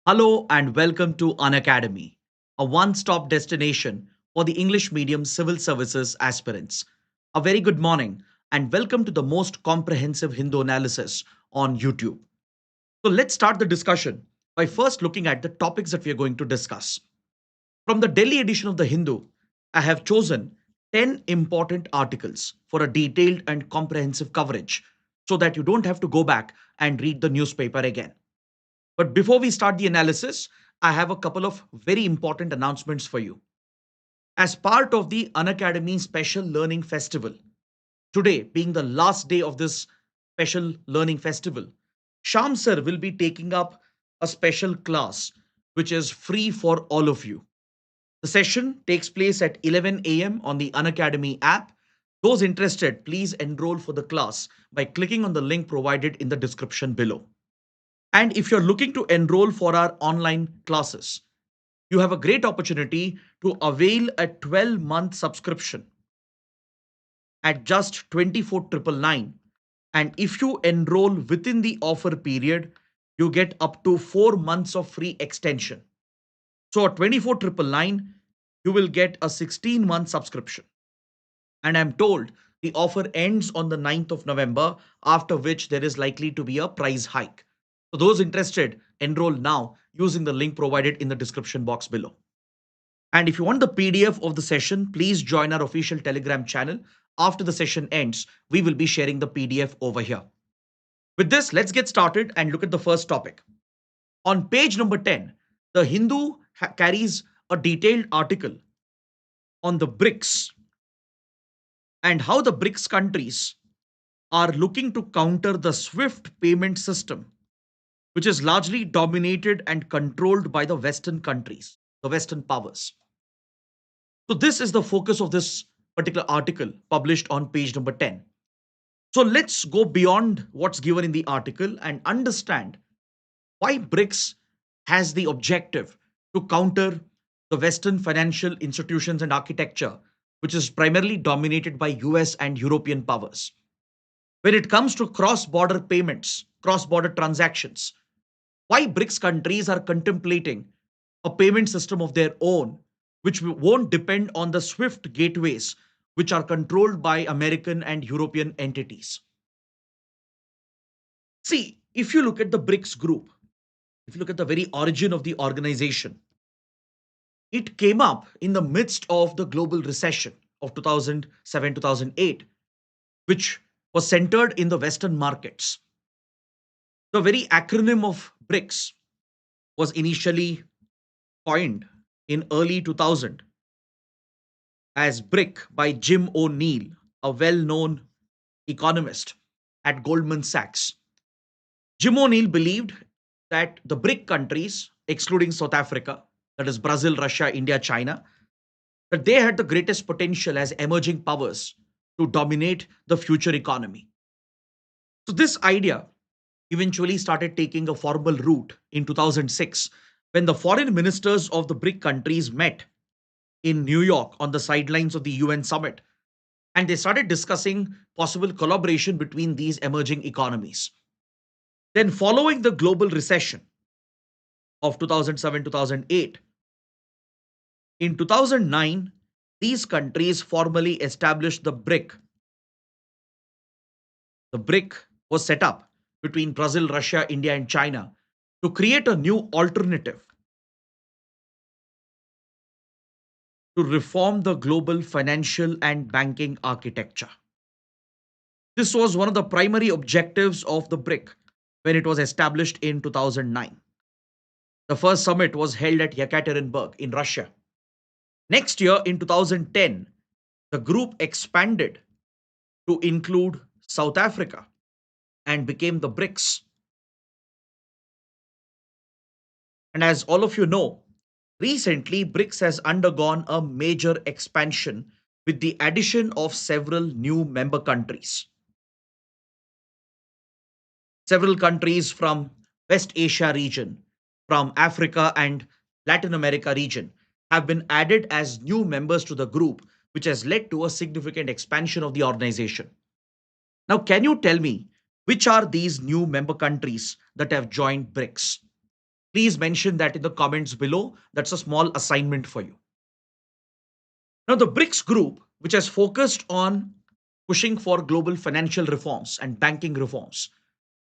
Hello and welcome to Unacademy, a one stop destination for the English medium civil services aspirants. A very good morning and welcome to the most comprehensive Hindu analysis on YouTube. So let's start the discussion by first looking at the topics that we are going to discuss. From the Delhi edition of the Hindu, I have chosen 10 important articles for a detailed and comprehensive coverage so that you don't have to go back and read the newspaper again. But before we start the analysis, I have a couple of very important announcements for you. As part of the Unacademy Special Learning Festival, today being the last day of this special learning festival, Sham sir will be taking up a special class which is free for all of you. The session takes place at 11 a.m. on the Unacademy app. Those interested, please enroll for the class by clicking on the link provided in the description below. And if you're looking to enroll for our online classes, you have a great opportunity to avail a 12-month subscription at just 24,999. And if you enroll within the offer period, you get up to 4 months of free extension. So at 24,999, you will get a 16-month subscription. And I'm told the offer ends on the 9th of November, after which there is likely to be a price hike. So those interested, enroll now using the link provided in the description box below. And if you want the PDF of the session, please join our official Telegram channel. After the session ends, we will be sharing the PDF over here. With this, let's get started and look at the first topic. On page number 10, the Hindu carries a detailed article on the BRICS and how the BRICS countries are looking to counter the SWIFT payment system, which is largely dominated and controlled by the Western countries, the Western powers. So, this is the focus of this particular article published on page number 10. So, let's go beyond what's given in the article and understand why BRICS has the objective to counter the Western financial institutions and architecture, which is primarily dominated by US and European powers. When it comes to cross border payments, cross border transactions, why BRICS countries are contemplating a payment system of their own, which won't depend on the SWIFT gateways, which are controlled by American and European entities. See, if you look at the BRICS group, if you look at the very origin of the organization, it came up in the midst of the global recession of 2007 2008, which was centered in the Western markets. The very acronym of BRICS was initially coined in early 2000 as BRIC by Jim O'Neill, a well-known economist at Goldman Sachs. Jim O'Neill believed that the BRIC countries, excluding South Africa, that is Brazil, Russia, India, China, that they had the greatest potential as emerging powers to dominate the future economy. So this idea eventually started taking a formal root in 2006 when the foreign ministers of the BRIC countries met in New York on the sidelines of the UN summit, and they started discussing possible collaboration between these emerging economies. Then, following the global recession of 2007 2008, in 2009, these countries formally established the BRIC. The BRIC was set up between Brazil, Russia, India, and China to create a new alternative to reform the global financial and banking architecture. This was one of the primary objectives of the BRIC when it was established in 2009. The first summit was held at Yekaterinburg in Russia. Next year, in 2010, the group expanded to include South Africa and became the BRICS. And as all of you know, recently BRICS has undergone a major expansion with the addition of several new member countries. Several countries from West Asia region, from Africa and Latin America region have been added as new members to the group, which has led to a significant expansion of the organization. Now, can you tell me which are these new member countries that have joined BRICS? Please mention that in the comments below. That's a small assignment for you. Now, the BRICS group, which has focused on pushing for global financial reforms and banking reforms,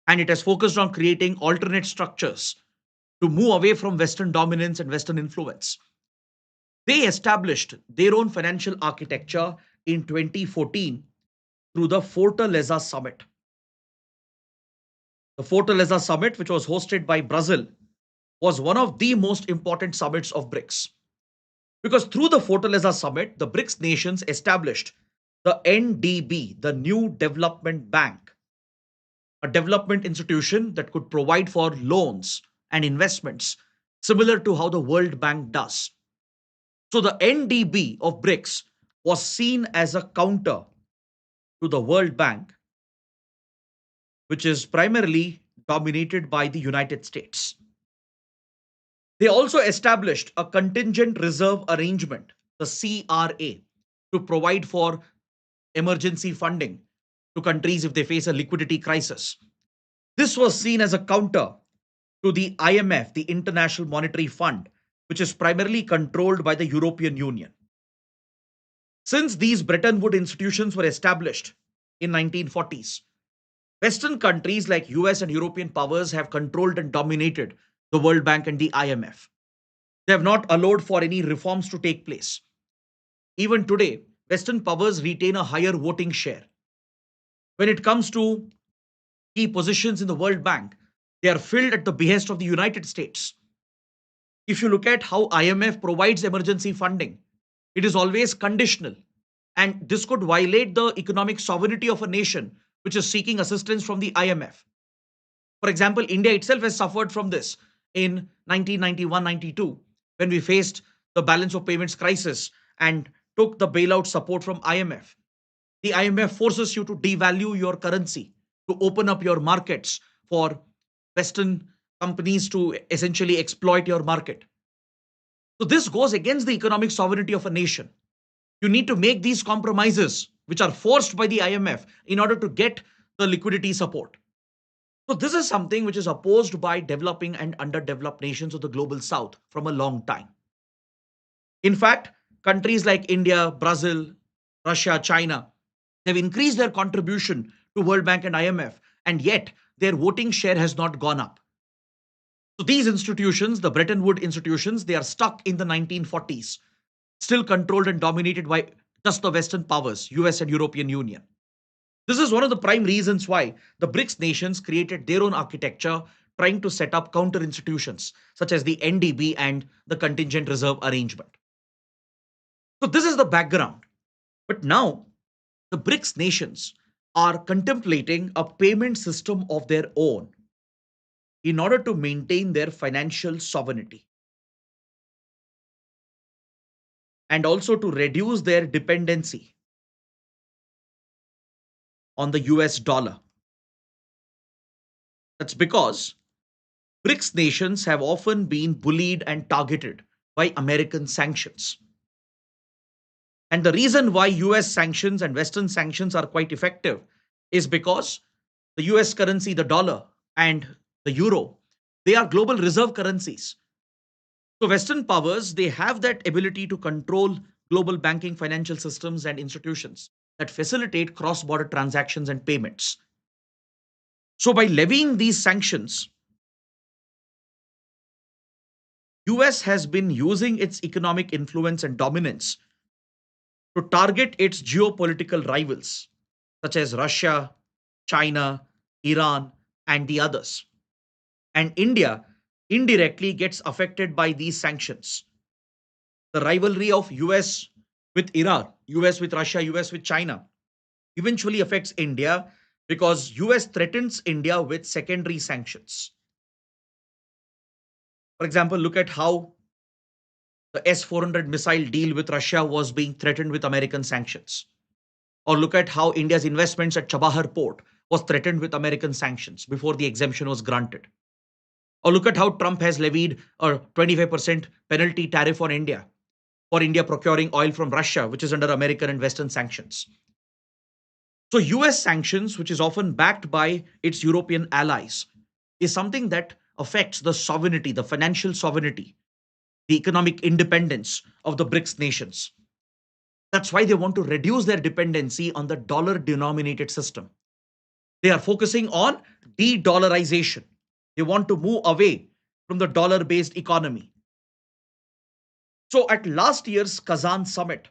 and it has focused on creating alternate structures to move away from Western dominance and Western influence. They established their own financial architecture in 2014 through the Fortaleza Summit. The Fortaleza Summit, which was hosted by Brazil, was one of the most important summits of BRICS. Because through the Fortaleza Summit, the BRICS nations established the NDB, the New Development Bank, a development institution that could provide for loans and investments, similar to how the World Bank does. So the NDB of BRICS was seen as a counter to the World Bank, which is primarily dominated by the United States. They also established a contingent reserve arrangement, the CRA, to provide for emergency funding to countries if they face a liquidity crisis. This was seen as a counter to the IMF, the International Monetary Fund, which is primarily controlled by the European Union. Since these Bretton Woods institutions were established in 1940s, Western countries like US and European powers have controlled and dominated the World Bank and the IMF. They have not allowed for any reforms to take place. Even today, Western powers retain a higher voting share. When it comes to key positions in the World Bank, they are filled at the behest of the United States. If you look at how IMF provides emergency funding, it is always conditional, and this could violate the economic sovereignty of a nation which is seeking assistance from the IMF. For example, India itself has suffered from this in 1991-92 when we faced the balance of payments crisis and took the bailout support from IMF. The IMF forces you to devalue your currency, to open up your markets for Western companies to essentially exploit your market. So this goes against the economic sovereignty of a nation. You need to make these compromises, which are forced by the IMF, in order to get the liquidity support. So this is something which is opposed by developing and underdeveloped nations of the global south from a long time. In fact, countries like India, Brazil, Russia, China, they've increased their contribution to World Bank and IMF, and yet their voting share has not gone up. So these institutions, the Bretton Woods institutions, they are stuck in the 1940s, still controlled and dominated by just the Western powers, US and European Union. This is one of the prime reasons why the BRICS nations created their own architecture, trying to set up counter institutions such as the NDB and the contingent reserve arrangement. So this is the background. But now the BRICS nations are contemplating a payment system of their own in order to maintain their financial sovereignty and also to reduce their dependency on the US dollar. That's because BRICS nations have often been bullied and targeted by American sanctions. And the reason why US sanctions and Western sanctions are quite effective is because the US currency, the dollar, and the euro, they are global reserve currencies. So Western powers, they have that ability to control global banking financial systems and institutions that facilitate cross-border transactions and payments. So by levying these sanctions, US has been using its economic influence and dominance to target its geopolitical rivals such as Russia, China, Iran, and the others. And India indirectly gets affected by these sanctions. The rivalry of US with Iran, US with Russia, US with China eventually affects India because US threatens India with secondary sanctions. For example, look at how the S-400 missile deal with Russia was being threatened with American sanctions. Or look at how India's investments at Chabahar port was threatened with American sanctions before the exemption was granted. Or look at how Trump has levied a 25% penalty tariff on India for India procuring oil from Russia, which is under American and Western sanctions. So US sanctions, which is often backed by its European allies, is something that affects the sovereignty, the financial sovereignty, the economic independence of the BRICS nations. That's why they want to reduce their dependency on the dollar denominated system. They are focusing on de dollarization. They want to move away from the dollar based economy. So, at last year's Kazan summit,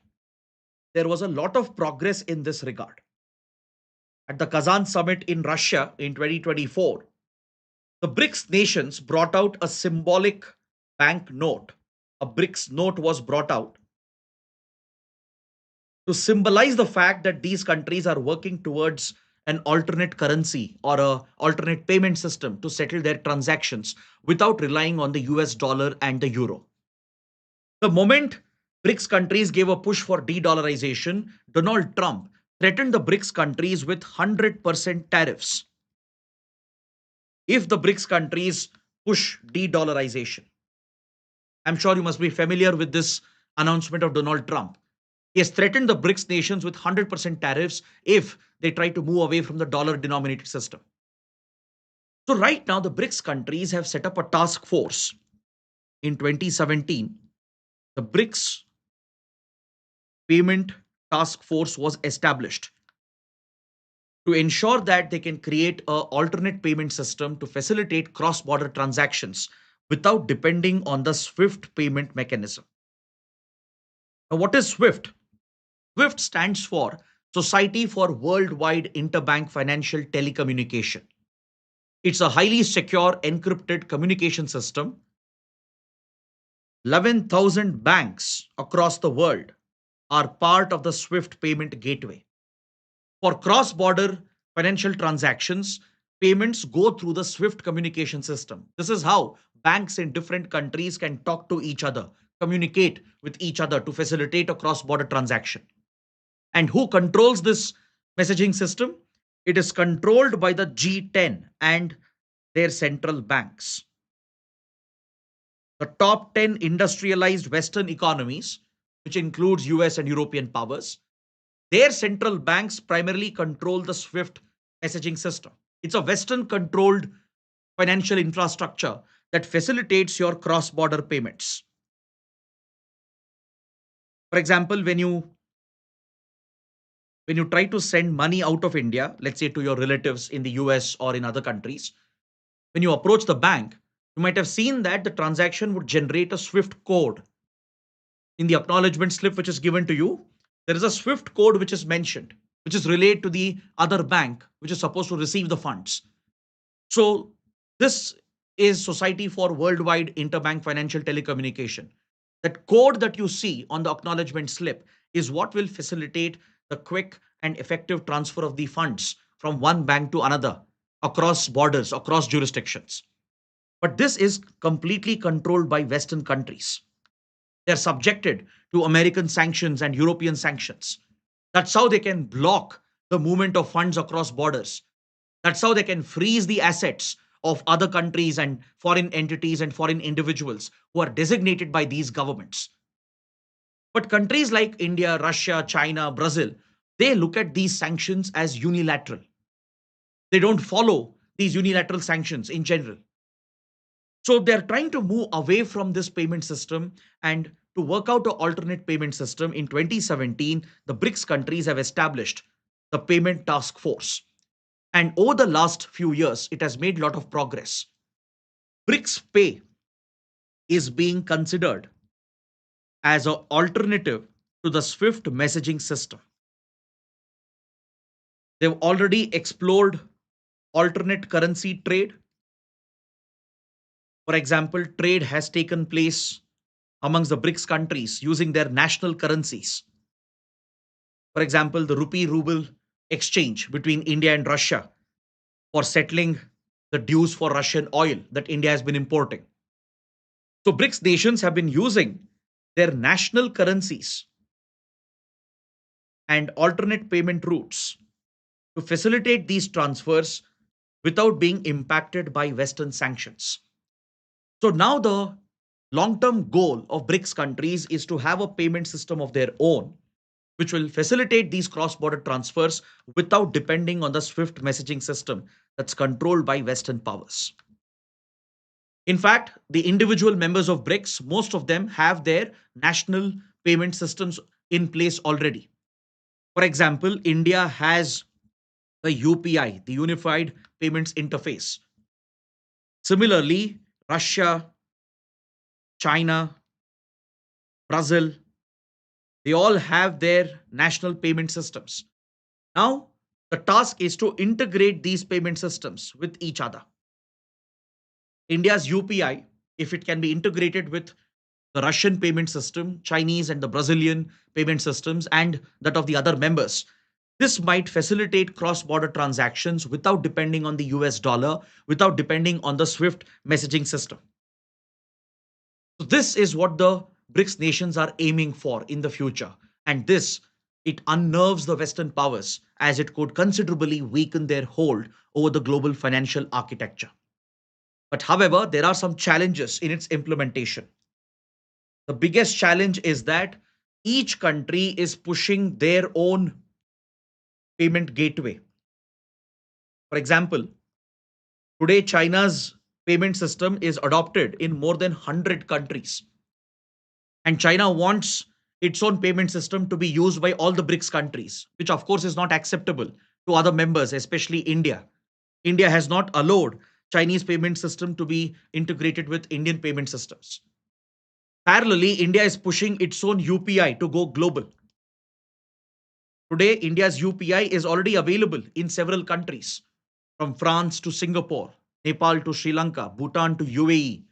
there was a lot of progress in this regard. At the Kazan summit in Russia in 2024, the BRICS nations brought out a symbolic bank note. A BRICS note was brought out to symbolize the fact that these countries are working towards an alternate currency or a alternate payment system to settle their transactions without relying on the US dollar and the euro. The moment BRICS countries gave a push for de-dollarization, Donald Trump threatened the BRICS countries with 100% tariffs if the BRICS countries push de-dollarization. I'm sure you must be familiar with this announcement of Donald Trump. He has threatened the BRICS nations with 100% tariffs if they try to move away from the dollar denominated system. So, right now, the BRICS countries have set up a task force. In 2017, the BRICS Payment Task Force was established to ensure that they can create an alternate payment system to facilitate cross border transactions without depending on the SWIFT payment mechanism. Now, what is SWIFT? SWIFT stands for Society for Worldwide Interbank Financial Telecommunication. It's a highly secure encrypted communication system. 11,000 banks across the world are part of the SWIFT payment gateway. For cross border financial transactions, payments go through the SWIFT communication system. This is how banks in different countries can talk to each other, communicate with each other to facilitate a cross border transaction. And who controls this messaging system? It is controlled by the G10 and their central banks. The top 10 industrialized Western economies, which includes US and European powers, their central banks primarily control the SWIFT messaging system. It's a Western controlled financial infrastructure that facilitates your cross border payments. For example, when you try to send money out of India, let's say to your relatives in the US or in other countries, when you approach the bank, you might have seen that the transaction would generate a SWIFT code. In the acknowledgement slip which is given to you, there is a SWIFT code which is mentioned, which is relayed to the other bank which is supposed to receive the funds. So, this is Society for Worldwide Interbank Financial Telecommunication. That code that you see on the acknowledgement slip is what will facilitate the quick and effective transfer of the funds from one bank to another across borders, across jurisdictions. But this is completely controlled by Western countries. They're subjected to American sanctions and European sanctions. That's how they can block the movement of funds across borders. That's how they can freeze the assets of other countries and foreign entities and foreign individuals who are designated by these governments. But countries like India, Russia, China, Brazil, they look at these sanctions as unilateral. They don't follow these unilateral sanctions in general. So they're trying to move away from this payment system and to work out an alternate payment system. In 2017, the BRICS countries have established the Payment Task Force. And over the last few years, it has made a lot of progress. BRICS Pay is being considered as an alternative to the SWIFT messaging system. They've already explored alternate currency trade. For example, trade has taken place amongst the BRICS countries using their national currencies. For example, the rupee ruble exchange between India and Russia for settling the dues for Russian oil that India has been importing. So, BRICS nations have been using their national currencies and alternate payment routes to facilitate these transfers without being impacted by Western sanctions. So now the long-term goal of BRICS countries is to have a payment system of their own, which will facilitate these cross-border transfers without depending on the SWIFT messaging system that's controlled by Western powers. In fact, the individual members of BRICS, most of them have their national payment systems in place already. For example, India has the UPI, the Unified Payments Interface. Similarly, Russia, China, Brazil, they all have their national payment systems. Now, the task is to integrate these payment systems with each other. India's UPI, if it can be integrated with the Russian payment system, Chinese and the Brazilian payment systems, and that of the other members, this might facilitate cross border transactions without depending on the US dollar, without depending on the SWIFT messaging system. So, this is what the BRICS nations are aiming for in the future. And this, it unnerves the Western powers as it could considerably weaken their hold over the global financial architecture. But however, there are some challenges in its implementation. The biggest challenge is that each country is pushing their own payment gateway. For example, today China's payment system is adopted in more than 100 countries. And China wants its own payment system to be used by all the BRICS countries, which of course is not acceptable to other members, especially India. India has not allowed Chinese payment system to be integrated with Indian payment systems. Parallelly, India is pushing its own UPI to go global. Today, India's UPI is already available in several countries, from France to Singapore, Nepal to Sri Lanka, Bhutan to UAE.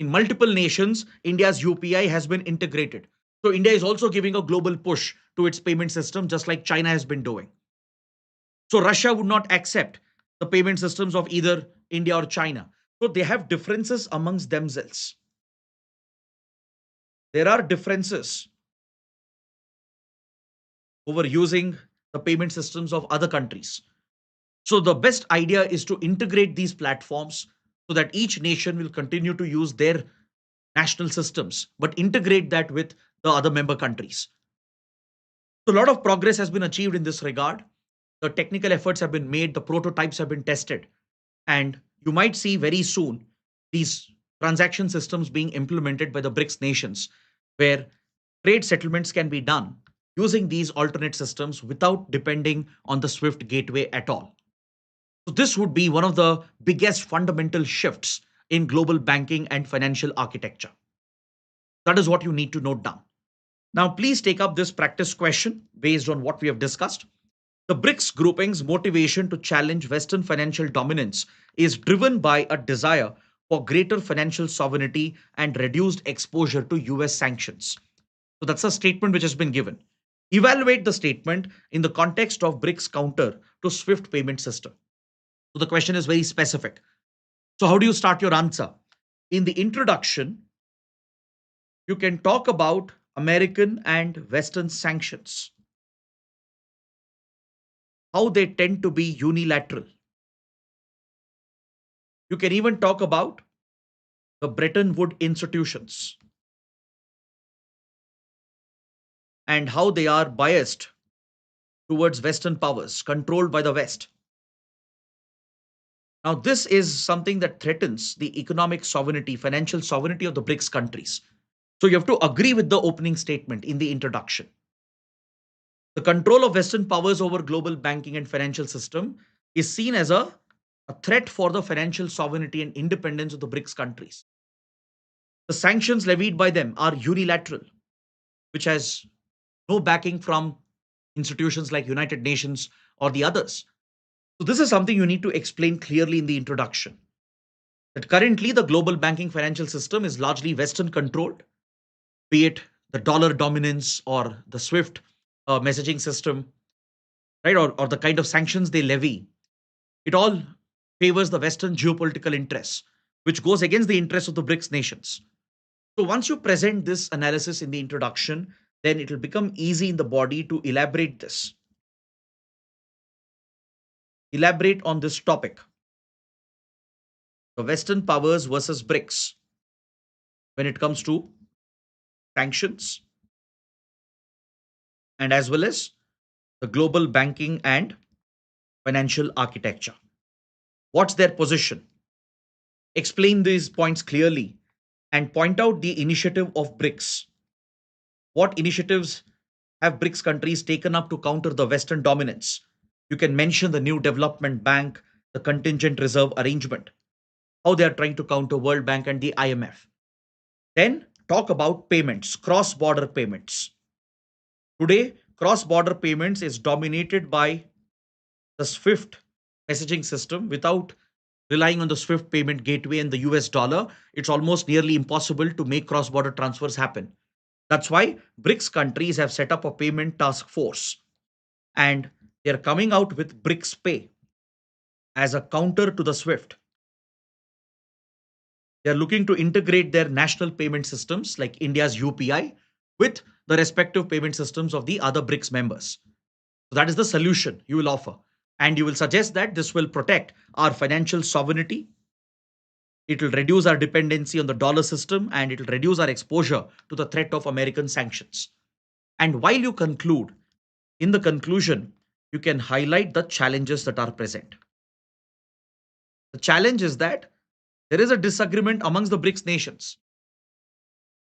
In multiple nations, India's UPI has been integrated. So, India is also giving a global push to its payment system, just like China has been doing. So, Russia would not accept the payment systems of either India or China. So, they have differences amongst themselves. There are differences over using the payment systems of other countries. So, the best idea is to integrate these platforms so that each nation will continue to use their national systems, but integrate that with the other member countries. So, a lot of progress has been achieved in this regard. The technical efforts have been made, the prototypes have been tested, and you might see very soon these transaction systems being implemented by the BRICS nations, where trade settlements can be done using these alternate systems without depending on the SWIFT gateway at all. So, this would be one of the biggest fundamental shifts in global banking and financial architecture. That is what you need to note down. Now, please take up this practice question based on what we have discussed. The BRICS grouping's motivation to challenge Western financial dominance is driven by a desire for greater financial sovereignty and reduced exposure to US sanctions. So, that's a statement which has been given. Evaluate the statement in the context of BRICS counter to SWIFT payment system. So, the question is very specific. So, how do you start your answer? In the introduction, you can talk about American and Western sanctions, how they tend to be unilateral. You can even talk about the Bretton Woods institutions and how they are biased towards Western powers, controlled by the West. Now, this is something that threatens the economic sovereignty, financial sovereignty of the BRICS countries. So, you have to agree with the opening statement in the introduction. The control of Western powers over global banking and financial system is seen as a threat for the financial sovereignty and independence of the BRICS countries. The sanctions levied by them are unilateral, which has no backing from institutions like United Nations or the others. So this is something you need to explain clearly in the introduction. That currently the global banking financial system is largely Western controlled, be it the dollar dominance or the SWIFT messaging system, right, or the kind of sanctions they levy. It all favors the Western geopolitical interests, which goes against the interests of the BRICS nations. So once you present this analysis in the introduction, then it will become easy in the body to elaborate this. Elaborate on this topic. The Western powers versus BRICS when it comes to sanctions and as well as the global banking and financial architecture. What's their position? explain these points clearly, and point out the initiative of BRICS. What initiatives have BRICS countries taken up to counter the Western dominance? You can mention the new development bank, the contingent reserve arrangement, how they are trying to counter World Bank and the IMF. Then talk about payments, cross border payments. Today, cross border payments is dominated by the SWIFT messaging system. Without relying on the SWIFT payment gateway and the US dollar, it's almost nearly impossible to make cross border transfers happen. That's why BRICS countries have set up a payment task force, and they're coming out with BRICS Pay as a counter to the SWIFT. They're looking to integrate their national payment systems like India's UPI with the respective payment systems of the other BRICS members. So that is the solution you will offer. And you will suggest that this will protect our financial sovereignty. It will reduce our dependency on the dollar system, and it will reduce our exposure to the threat of American sanctions. And while you conclude, in the conclusion, you can highlight the challenges that are present. The challenge is that there is a disagreement amongst the BRICS nations,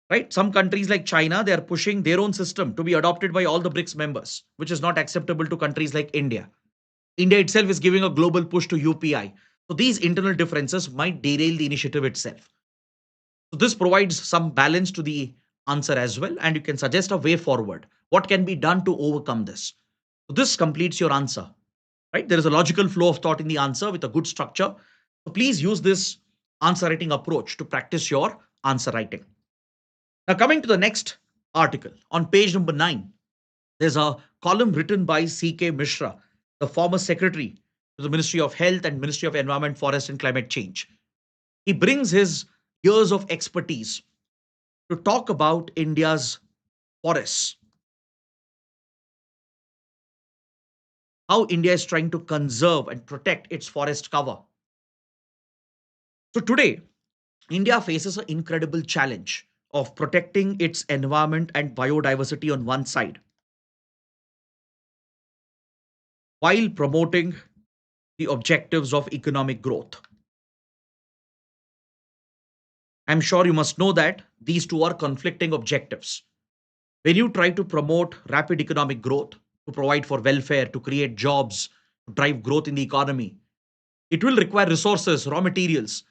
right? Some countries like China, they are pushing their own system to be adopted by all the BRICS members, which is not acceptable to countries like India. India itself is giving a global push to UPI. So these internal differences might derail the initiative itself. So this provides some balance to the answer as well, and you can suggest a way forward. What can be done to overcome this? So this completes your answer, right? There is a logical flow of thought in the answer with a good structure. So please use this answer writing approach to practice your answer writing. Now, coming to the next article on page number 9, there's a column written by C.K. Mishra, the former secretary to the Ministry of Health and Ministry of Environment, Forest and Climate Change. He brings his years of expertise to talk about India's forests, how India is trying to conserve and protect its forest cover. So today, India faces an incredible challenge of protecting its environment and biodiversity on one side, while promoting the objectives of economic growth. I'm sure you must know that these two are conflicting objectives. When you try to promote rapid economic growth, to provide for welfare, to create jobs, to drive growth in the economy, it will require resources, raw materials.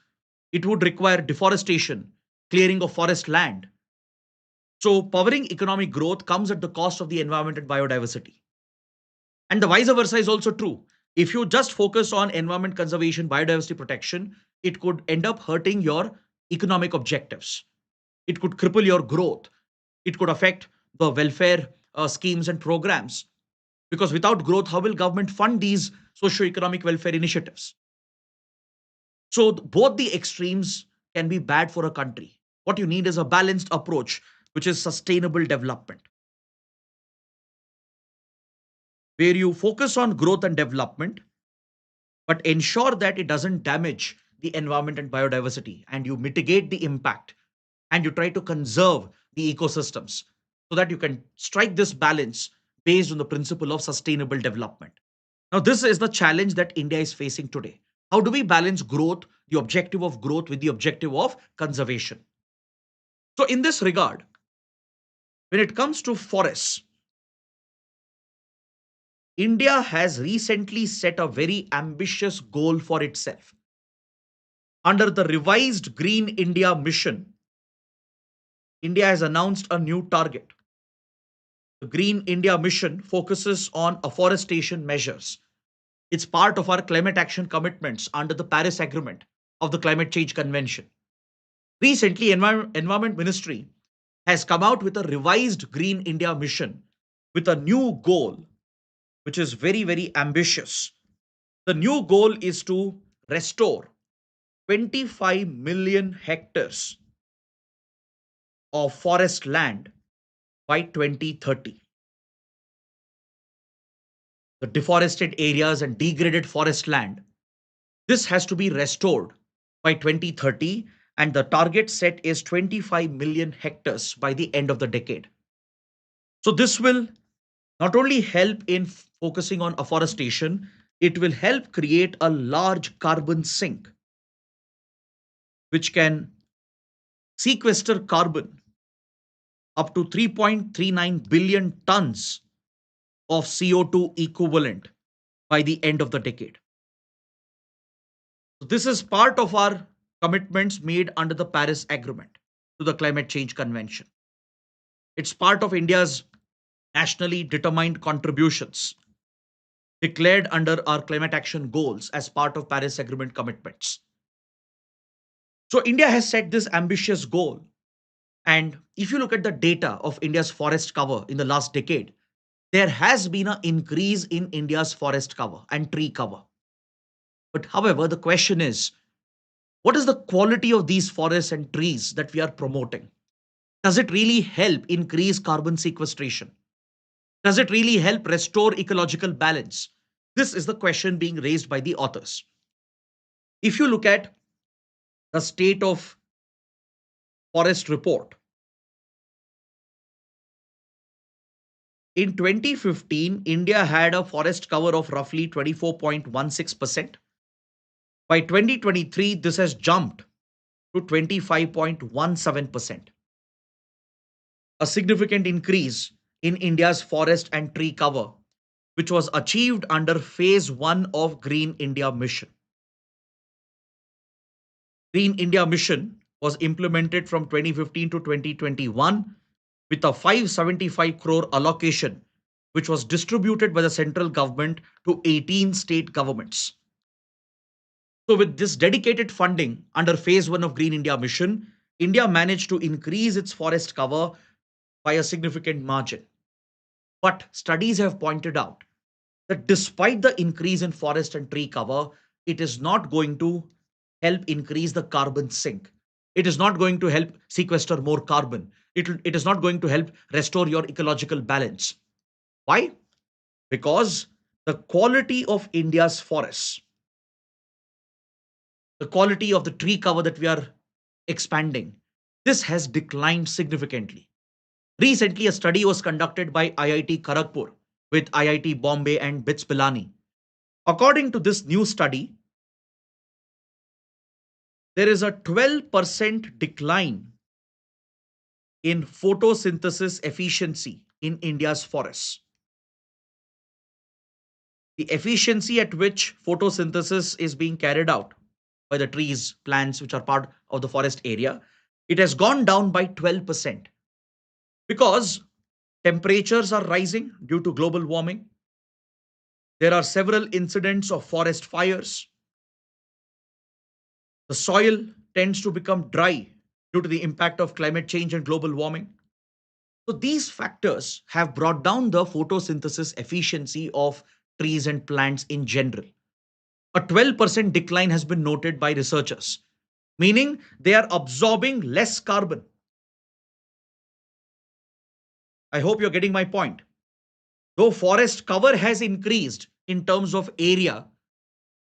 It would require deforestation, clearing of forest land. So, powering economic growth comes at the cost of the environment and biodiversity. And the vice versa is also true. If you just focus on environment conservation, biodiversity protection, it could end up hurting your economic objectives. It could cripple your growth. It could affect the welfare schemes and programs. Because without growth, how will government fund these socio-economic welfare initiatives? So both the extremes can be bad for a country. What you need is a balanced approach, which is sustainable development, where you focus on growth and development, but ensure that it doesn't damage the environment and biodiversity, and you mitigate the impact, and you try to conserve the ecosystems so that you can strike this balance based on the principle of sustainable development. Now, this is the challenge that India is facing today. How do we balance growth, the objective of growth, with the objective of conservation? So, in this regard, when it comes to forests, India has recently set a very ambitious goal for itself. Under the revised Green India mission, India has announced a new target. The Green India mission focuses on afforestation measures. It's part of our climate action commitments under the Paris Agreement of the Climate Change Convention. Recently, Environment Ministry has come out with a revised Green India mission with a new goal, which is very, very ambitious. The new goal is to restore 25 million hectares of forest land by 2030. The deforested areas and degraded forest land, this has to be restored by 2030, and the target set is 25 million hectares by the end of the decade. So, this will not only help in focusing on afforestation, it will help create a large carbon sink which can sequester carbon up to 3.39 billion tons of CO2 equivalent by the end of the decade. So this is part of our commitments made under the Paris Agreement to the Climate Change Convention. It's part of India's nationally determined contributions declared under our climate action goals as part of Paris Agreement commitments. So India has set this ambitious goal. And if you look at the data of India's forest cover in the last decade, there has been an increase in India's forest cover and tree cover. But however, the question is, what is the quality of these forests and trees that we are promoting? Does it really help increase carbon sequestration? Does it really help restore ecological balance? This is the question being raised by the authors. If you look at the State of Forest report, in 2015, India had a forest cover of roughly 24.16%. By 2023, this has jumped to 25.17%, a significant increase in India's forest and tree cover, which was achieved under phase 1 of Green India Mission. Green India Mission was implemented from 2015 to 2021 with a 575 crore allocation, which was distributed by the central government to 18 state governments. So, with this dedicated funding under phase 1 of Green India Mission, India managed to increase its forest cover by a significant margin. But studies have pointed out that despite the increase in forest and tree cover, it is not going to help increase the carbon sink. It is not going to help sequester more carbon. It is not going to help restore your ecological balance. Why? Because the quality of India's forests, the quality of the tree cover that we are expanding, this has declined significantly. Recently, a study was conducted by IIT Kharagpur with IIT Bombay and BITS Pilani. According to this new study, there is a 12% decline in photosynthesis efficiency in India's forests. The efficiency at which photosynthesis is being carried out by the trees, plants which are part of the forest area, it has gone down by 12% because temperatures are rising due to global warming. There are several incidents of forest fires. The soil tends to become dry due to the impact of climate change and global warming. So these factors have brought down the photosynthesis efficiency of trees and plants in general. A 12% decline has been noted by researchers, meaning they are absorbing less carbon. I hope you're getting my point. Though forest cover has increased in terms of area,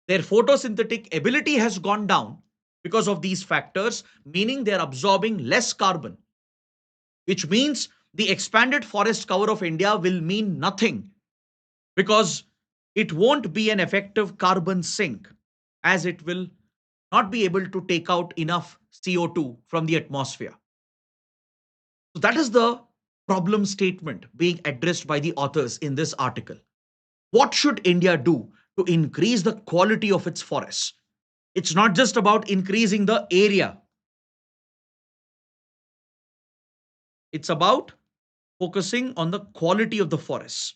their photosynthetic ability has gone down because of these factors, meaning they're absorbing less carbon, which means the expanded forest cover of India will mean nothing because it won't be an effective carbon sink as it will not be able to take out enough CO2 from the atmosphere. So that is the problem statement being addressed by the authors in this article. What should India do to increase the quality of its forests? It's not just about increasing the area. It's about focusing on the quality of the forests.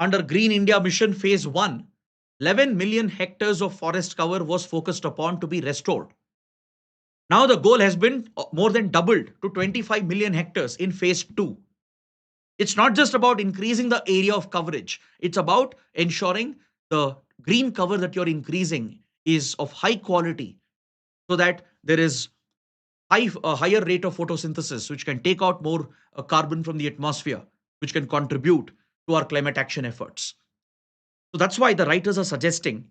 Under Green India Mission Phase 1, 11 million hectares of forest cover was focused upon to be restored. Now the goal has been more than doubled to 25 million hectares in Phase 2. It's not just about increasing the area of coverage. It's about ensuring the green cover that you're increasing is of high quality so that there is a higher rate of photosynthesis, which can take out more carbon from the atmosphere, which can contribute to our climate action efforts. So that's why the writers are suggesting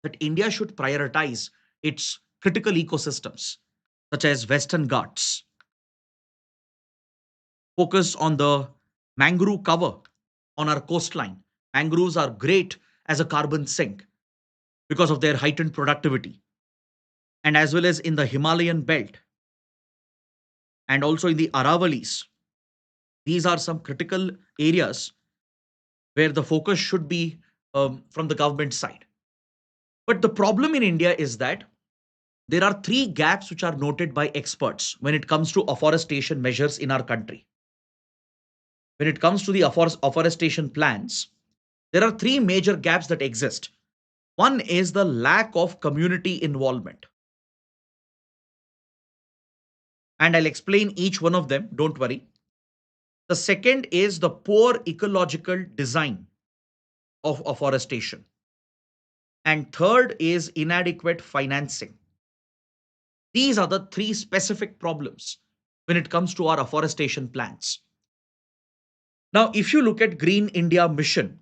that India should prioritize its critical ecosystems, such as Western Ghats, focus on the mangrove cover on our coastline. Mangroves are great as a carbon sink because of their heightened productivity. and as well as in the Himalayan belt and also in the Aravalis. These are some critical areas where the focus should be from the government side. But the problem in India is that there are three gaps which are noted by experts when it comes to afforestation measures in our country. When it comes to the afforestation plans, there are three major gaps that exist. One is the lack of community involvement. And I'll explain each one of them, don't worry. The second is the poor ecological design of afforestation. And third is inadequate financing. These are the three specific problems when it comes to our afforestation plans. Now, if you look at Green India Mission,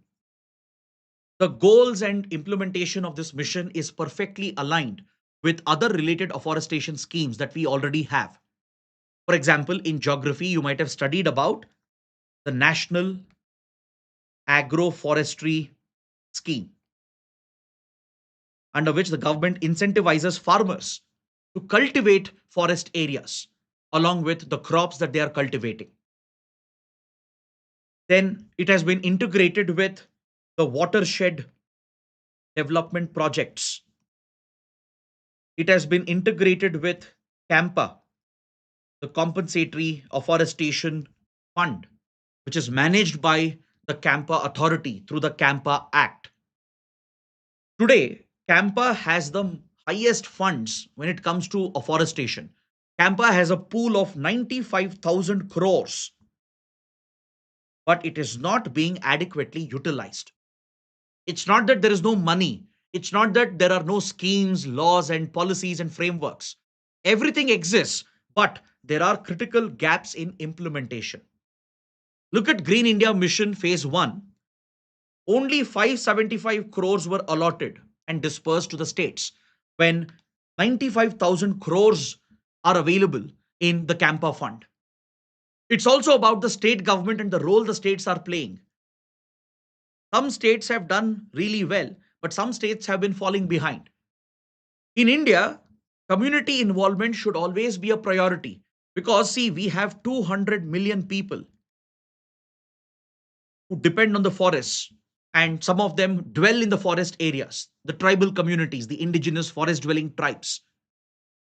the goals and implementation of this mission is perfectly aligned with other related afforestation schemes that we already have. For example, in geography, you might have studied about the National Agroforestry Scheme, under which the government incentivizes farmers to cultivate forest areas along with the crops that they are cultivating. Then it has been integrated with the watershed development projects. It has been integrated with CAMPA, the Compensatory Afforestation Fund, which is managed by the CAMPA authority through the CAMPA Act. Today, CAMPA has the highest funds when it comes to afforestation. CAMPA has a pool of 95,000 crores, but it is not being adequately utilized. It's not that there is no money. It's not that there are no schemes, laws, and policies and frameworks. Everything exists, but there are critical gaps in implementation. Look at Green India Mission Phase 1. Only 575 crores were allotted and dispersed to the states when 95,000 crores are available in the CAMPA fund. It's also about the state government and the role the states are playing. Some states have done really well, but some states have been falling behind. In India, community involvement should always be a priority because, see, we have 200 million people who depend on the forests, and some of them dwell in the forest areas, the tribal communities, the indigenous forest dwelling tribes.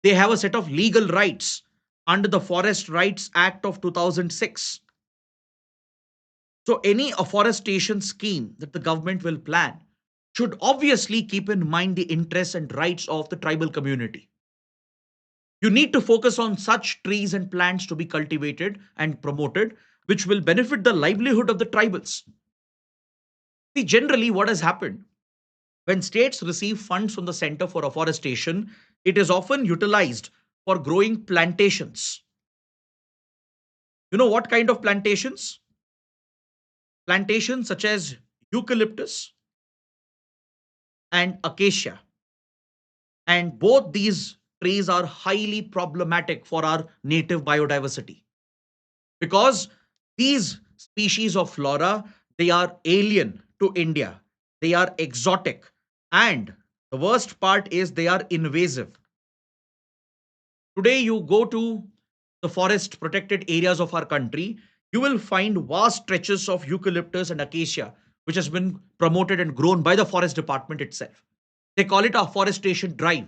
They have a set of legal rights under the Forest Rights Act of 2006. So, any afforestation scheme that the government will plan should obviously keep in mind the interests and rights of the tribal community. You need to focus on such trees and plants to be cultivated and promoted, which will benefit the livelihood of the tribals. See, generally, what has happened when states receive funds from the Center for Afforestation, it is often utilized for growing plantations. You know what kind of plantations? Plantations such as eucalyptus and acacia. And both these trees are highly problematic for our native biodiversity because these species of flora, they are alien to India. They are exotic, and the worst part is they are invasive. Today you go to the forest protected areas of our country, you will find vast stretches of eucalyptus and acacia which has been promoted and grown by the forest department itself. They call it a forestation drive.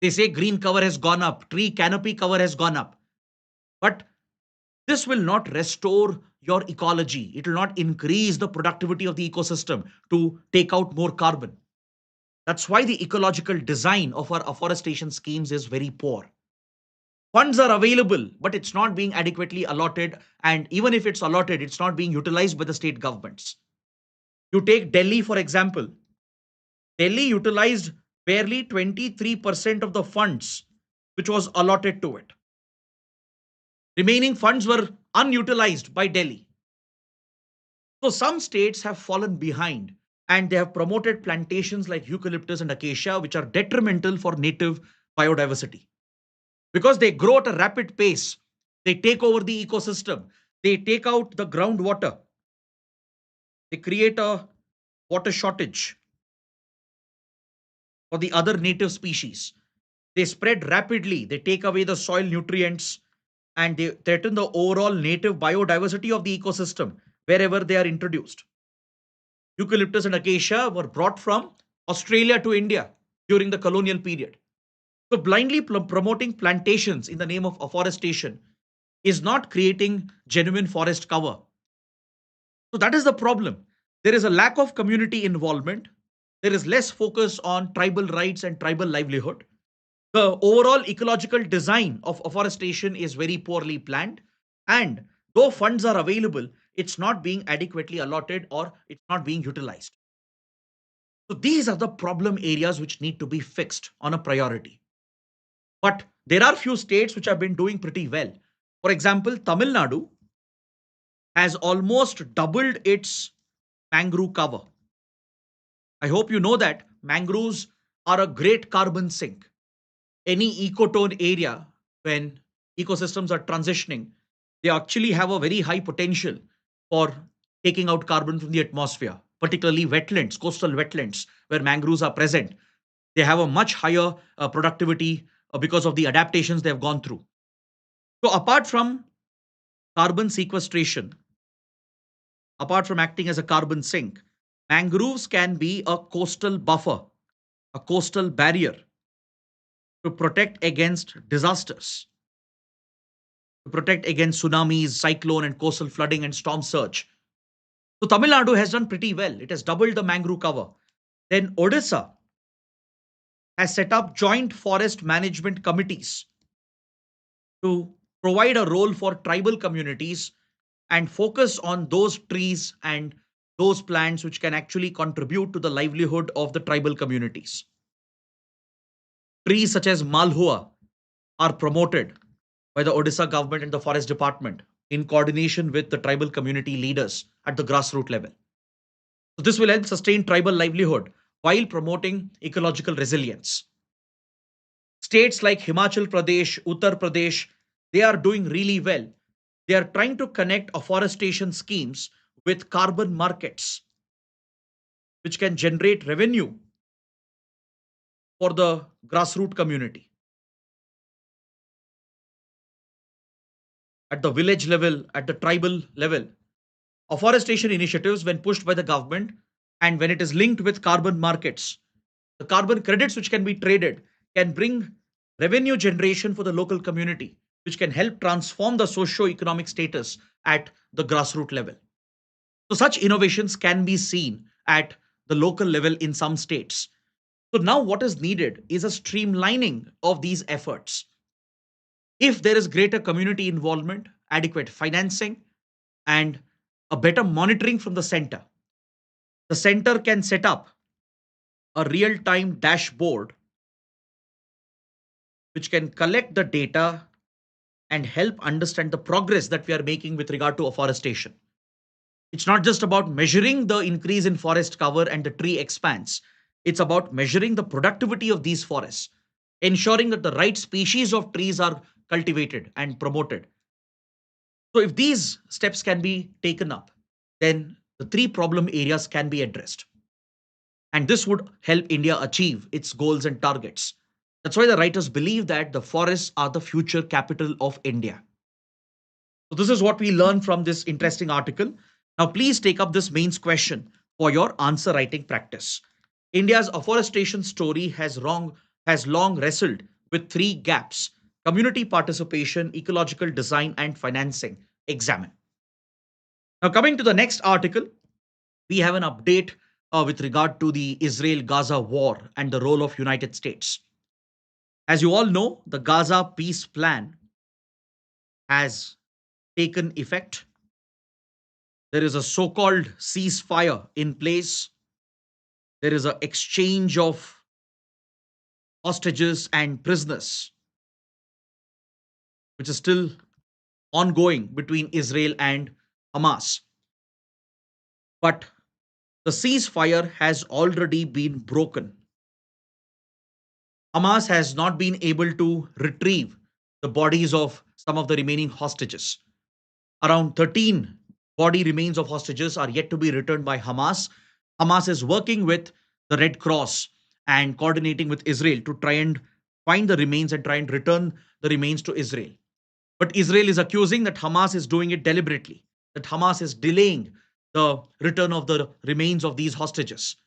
They say green cover has gone up, tree canopy cover has gone up. But this will not restore your ecology. It will not increase the productivity of the ecosystem to take out more carbon. That's why the ecological design of our afforestation schemes is very poor. Funds are available, but it's not being adequately allotted. And even if it's allotted, it's not being utilized by the state governments. You take Delhi, for example. Delhi utilized barely 23% of the funds which was allotted to it. Remaining funds were unutilized by Delhi. So some states have fallen behind and they have promoted plantations like eucalyptus and acacia, which are detrimental for native biodiversity because they grow at a rapid pace. They take over the ecosystem, they take out the groundwater, they create a water shortage for the other native species. They spread rapidly, they take away the soil nutrients, and they threaten the overall native biodiversity of the ecosystem wherever they are introduced. Eucalyptus and acacia were brought from Australia to India during the colonial period. So, blindly promoting plantations in the name of afforestation is not creating genuine forest cover. So, that is the problem. There is a lack of community involvement, there is less focus on tribal rights and tribal livelihood. The overall ecological design of afforestation is very poorly planned, and though funds are available, it's not being adequately allotted or it's not being utilized. So these are the problem areas which need to be fixed on a priority. But there are few states which have been doing pretty well. For example, Tamil Nadu has almost doubled its mangrove cover. I hope you know that mangroves are a great carbon sink. Any ecotone area, when ecosystems are transitioning, they actually have a very high potential for taking out carbon from the atmosphere, particularly wetlands, coastal wetlands, where mangroves are present. They have a much higher productivity because of the adaptations they have gone through. So, apart from carbon sequestration, apart from acting as a carbon sink, mangroves can be a coastal buffer, a coastal barrier to protect against disasters, to protect against tsunamis, cyclone, and coastal flooding and storm surge. So Tamil Nadu has done pretty well. It has doubled the mangrove cover. Then Odisha has set up joint forest management committees to provide a role for tribal communities and focus on those trees and those plants which can actually contribute to the livelihood of the tribal communities. Trees such as Malhua are promoted by the Odisha government and the forest department in coordination with the tribal community leaders at the grassroots level. So this will help sustain tribal livelihood while promoting ecological resilience. States like Himachal Pradesh, Uttar Pradesh, they are doing really well. They are trying to connect afforestation schemes with carbon markets, which can generate revenue for the grassroots community. At the village level, at the tribal level, afforestation initiatives, when pushed by the government and when it is linked with carbon markets, the carbon credits which can be traded can bring revenue generation for the local community, which can help transform the socio-economic status at the grassroots level. So, such innovations can be seen at the local level in some states. So, now what is needed is a streamlining of these efforts. If there is greater community involvement, adequate financing, and a better monitoring from the center can set up a real time dashboard which can collect the data and help understand the progress that we are making with regard to afforestation. It's not just about measuring the increase in forest cover and the tree expanse, it's about measuring the productivity of these forests, ensuring that the right species of trees are cultivated and promoted. So, if these steps can be taken up, then the three problem areas can be addressed. And this would help India achieve its goals and targets. That's why the writers believe that the forests are the future capital of India. So, this is what we learn from this interesting article. Now, please take up this mains question for your answer writing practice. India's afforestation story has long wrestled with three gaps: community participation, ecological design, and financing. Examine. Now, coming to the next article, we have an update with regard to the Israel-Gaza war and the role of United States. As you all know, the Gaza peace plan has taken effect. There is a so-called ceasefire in place. There is an exchange of hostages and prisoners, which is still ongoing between Israel and Hamas. But the ceasefire has already been broken. Hamas has not been able to retrieve the bodies of some of the remaining hostages. Around 13 body remains of hostages are yet to be returned by Hamas. Hamas is working with the Red Cross and coordinating with Israel to try and find the remains and try and return the remains to Israel. But Israel is accusing that Hamas is doing it deliberately, that Hamas is delaying the return of the remains of these hostages.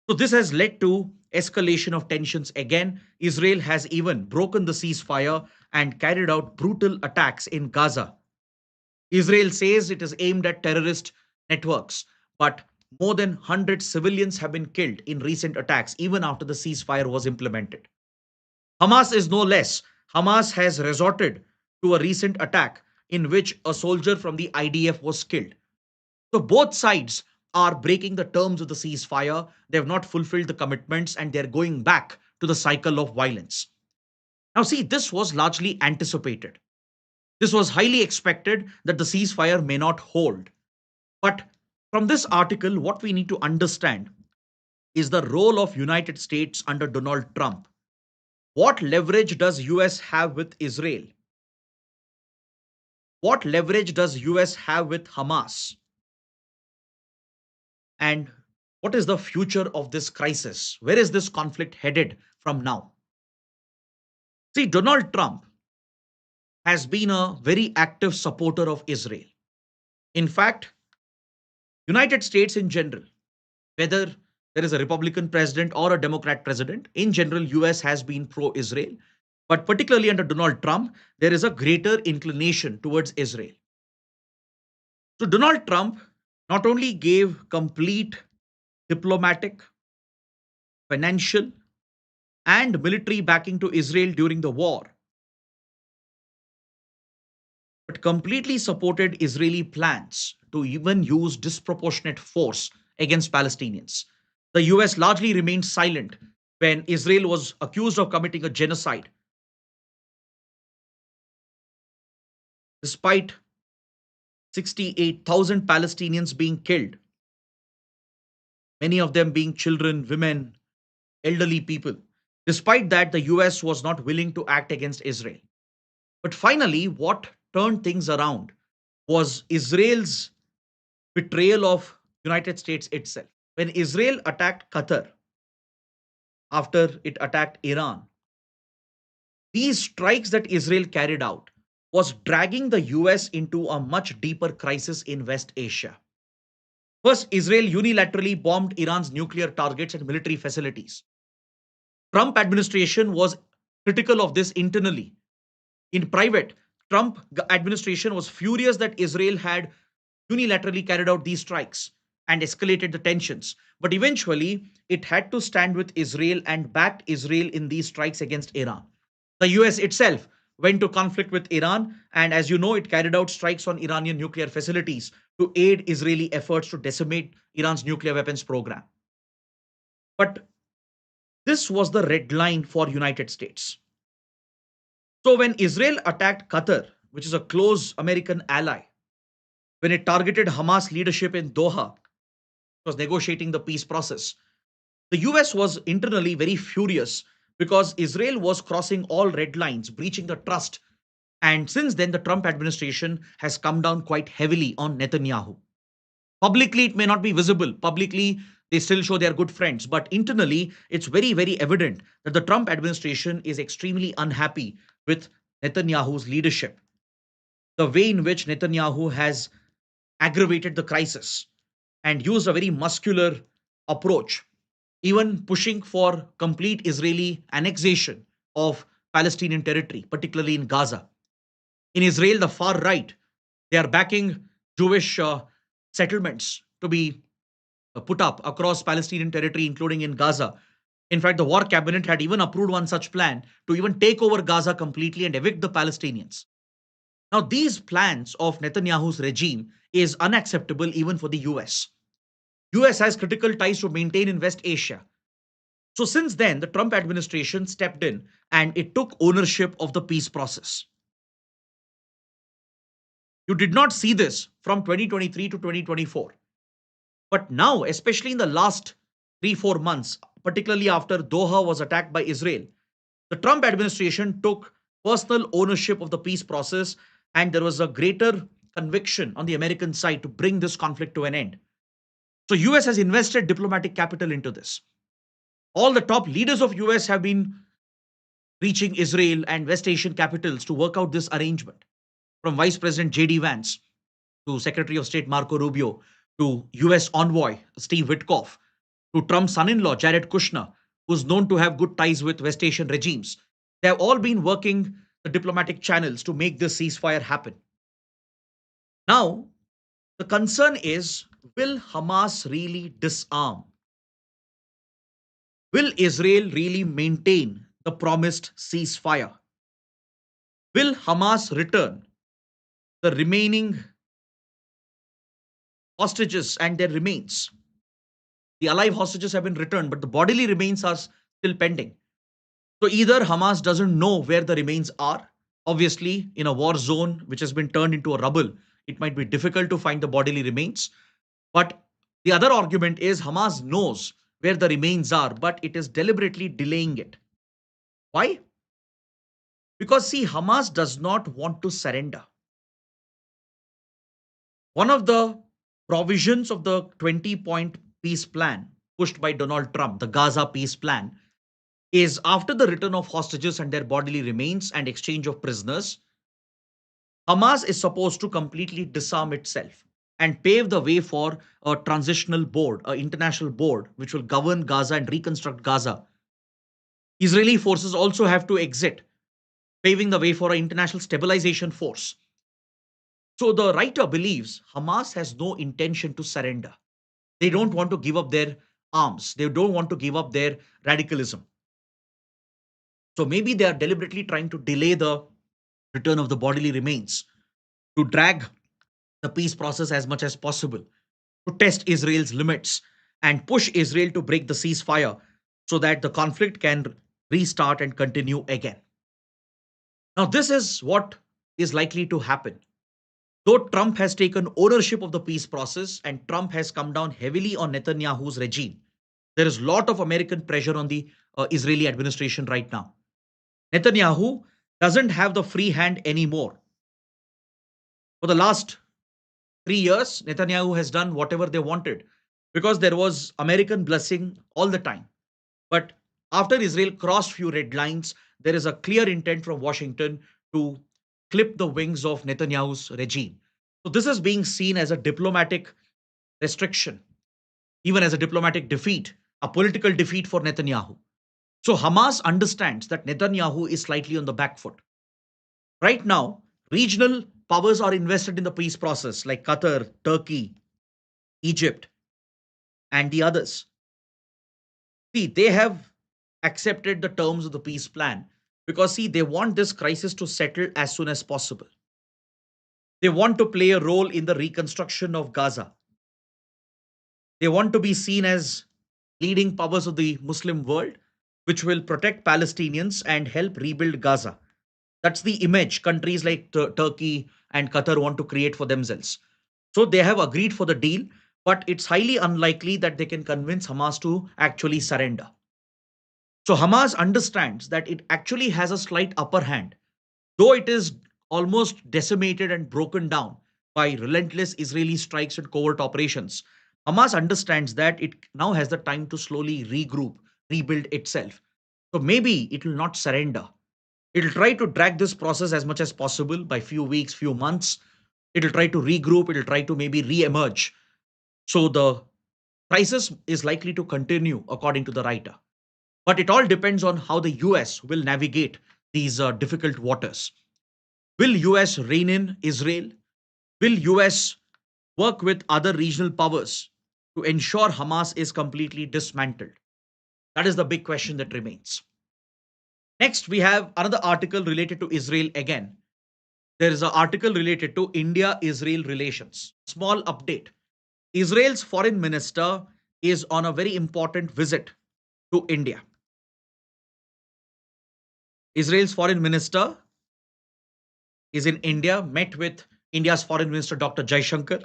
So this has led to escalation of tensions again. Israel has even broken the ceasefire and carried out brutal attacks in Gaza. Israel says it is aimed at terrorist networks, but more than 100 civilians have been killed in recent attacks, even after the ceasefire was implemented. Hamas is no less. Hamas has resorted to a recent attack in which a soldier from the IDF was killed. So both sides are breaking the terms of the ceasefire. They have not fulfilled the commitments and they're going back to the cycle of violence. Now, see, this was largely anticipated. This was highly expected that the ceasefire may not hold. But from this article, what we need to understand is the role of United States under Donald Trump. What leverage does US have with Israel? What leverage does US have with Hamas? And what is the future of this crisis? Where is this conflict headed from now? See, Donald Trump has been a very active supporter of Israel. In fact, United States in general, whether there is a Republican president or a Democrat president, in general, US has been pro-Israel. But particularly under Donald Trump, there is a greater inclination towards Israel. So Donald Trump not only gave complete diplomatic, financial, and military backing to Israel during the war, but completely supported Israeli plans to even use disproportionate force against Palestinians. The US largely remained silent when Israel was accused of committing a genocide, despite 68,000 Palestinians being killed, many of them being children, women, elderly people. Despite that, the US was not willing to act against Israel. But finally, what turned things around was Israel's betrayal of United States itself. When Israel attacked Qatar after it attacked Iran, these strikes that Israel carried out was dragging the US into a much deeper crisis in West Asia. First, Israel unilaterally bombed Iran's nuclear targets and military facilities. Trump administration was critical of this internally. In private, Trump administration was furious that Israel had unilaterally carried out these strikes and escalated the tensions. But eventually, it had to stand with Israel and backed Israel in these strikes against Iran. The US itself went to conflict with Iran, and as you know, it carried out strikes on Iranian nuclear facilities to aid Israeli efforts to decimate Iran's nuclear weapons program. But this was the red line for United States. So when Israel attacked Qatar, which is a close American ally, when it targeted Hamas leadership in Doha, it was negotiating the peace process, the US was internally very furious because Israel was crossing all red lines, breaching the trust. And since then, the Trump administration has come down quite heavily on Netanyahu. Publicly, it may not be visible. Publicly, they still show they are good friends. But internally, it's very, very evident that the Trump administration is extremely unhappy with Netanyahu's leadership. The way in which Netanyahu has aggravated the crisis and used a very muscular approach, even pushing for complete Israeli annexation of Palestinian territory, particularly in Gaza. In Israel, the far right, they are backing Jewish settlements to be put up across Palestinian territory, including in Gaza. In fact, the war cabinet had even approved one such plan to even take over Gaza completely and evict the Palestinians. Now, these plans of Netanyahu's regime is unacceptable even for the US. US has critical ties to maintain in West Asia. So since then, the Trump administration stepped in and it took ownership of the peace process. You did not see this from 2023 to 2024. But now, especially in the last 3-4 months, particularly after Doha was attacked by Israel, the Trump administration took personal ownership of the peace process, and there was a greater conviction on the American side to bring this conflict to an end. So US has invested diplomatic capital into this. All the top leaders of US have been reaching Israel and West Asian capitals to work out this arrangement. From Vice President J.D. Vance to Secretary of State Marco Rubio to US envoy Steve Witkoff to Trump's son in law Jared Kushner, who's known to have good ties with West Asian regimes. They have all been working the diplomatic channels to make this ceasefire happen. Now, the concern is, will Hamas really disarm? Will Israel really maintain the promised ceasefire? Will Hamas return the remaining hostages and their remains? The alive hostages have been returned, but the bodily remains are still pending. So either Hamas doesn't know where the remains are. Obviously, in a war zone which has been turned into a rubble, it might be difficult to find the bodily remains. But the other argument is Hamas knows where the remains are, but it is deliberately delaying it. Why? Because, see, Hamas does not want to surrender. One of the provisions of the 20-point peace plan pushed by Donald Trump, the Gaza peace plan, is after the return of hostages and their bodily remains and exchange of prisoners, Hamas is supposed to completely disarm itself and pave the way for a transitional board, an international board, which will govern Gaza and reconstruct Gaza. Israeli forces also have to exit, paving the way for an international stabilization force. So the writer believes Hamas has no intention to surrender. They don't want to give up their arms. They don't want to give up their radicalism. So maybe they are deliberately trying to delay the return of the bodily remains, to drag the peace process as much as possible, to test Israel's limits and push Israel to break the ceasefire so that the conflict can restart and continue again. Now, this is what is likely to happen. Though Trump has taken ownership of the peace process and Trump has come down heavily on Netanyahu's regime, there is a lot of American pressure on the Israeli administration right now. Netanyahu doesn't have the free hand anymore. For the last 3 years, Netanyahu has done whatever they wanted because there was American blessing all the time. But after Israel crossed few red lines, there is a clear intent from Washington to clip the wings of Netanyahu's regime. So this is being seen as a diplomatic restriction, even as a diplomatic defeat, a political defeat for Netanyahu. So Hamas understands that Netanyahu is slightly on the back foot. Right now, regional powers are invested in the peace process, like Qatar, Turkey, Egypt, and the others. See, they have accepted the terms of the peace plan because, see, they want this crisis to settle as soon as possible. They want to play a role in the reconstruction of Gaza. They want to be seen as leading powers of the Muslim world, which will protect Palestinians and help rebuild Gaza. That's the image countries like Turkey and Qatar want to create for themselves. So they have agreed for the deal, but it's highly unlikely that they can convince Hamas to actually surrender. So Hamas understands that it actually has a slight upper hand, though it is almost decimated and broken down by relentless Israeli strikes and covert operations. Hamas understands that it now has the time to slowly regroup, rebuild itself. So maybe it will not surrender. It'll try to drag this process as much as possible by few weeks, few months. It'll try to regroup, it'll try to maybe re-emerge. So the crisis is likely to continue, according to the writer. But it all depends on how the US will navigate these difficult waters. Will US rein in Israel? Will US work with other regional powers to ensure Hamas is completely dismantled? That is the big question that remains. Next, we have another article related to Israel again. There is an article related to India-Israel relations. Small update. Israel's foreign minister is on a very important visit to India. Israel's foreign minister is in India, met with India's foreign minister, Dr. Jaishankar.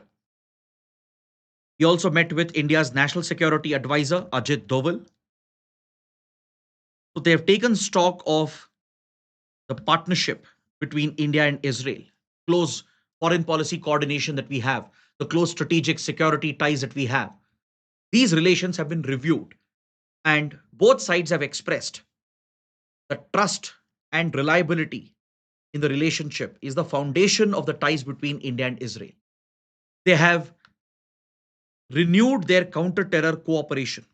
He also met with India's national security advisor, Ajit Doval. So they have taken stock of the partnership between India and Israel, close foreign policy coordination that we have, the close strategic security ties that we have. These relations have been reviewed, and both sides have expressed the trust and reliability in the relationship is the foundation of the ties between India and Israel. They have renewed their counter-terror cooperation.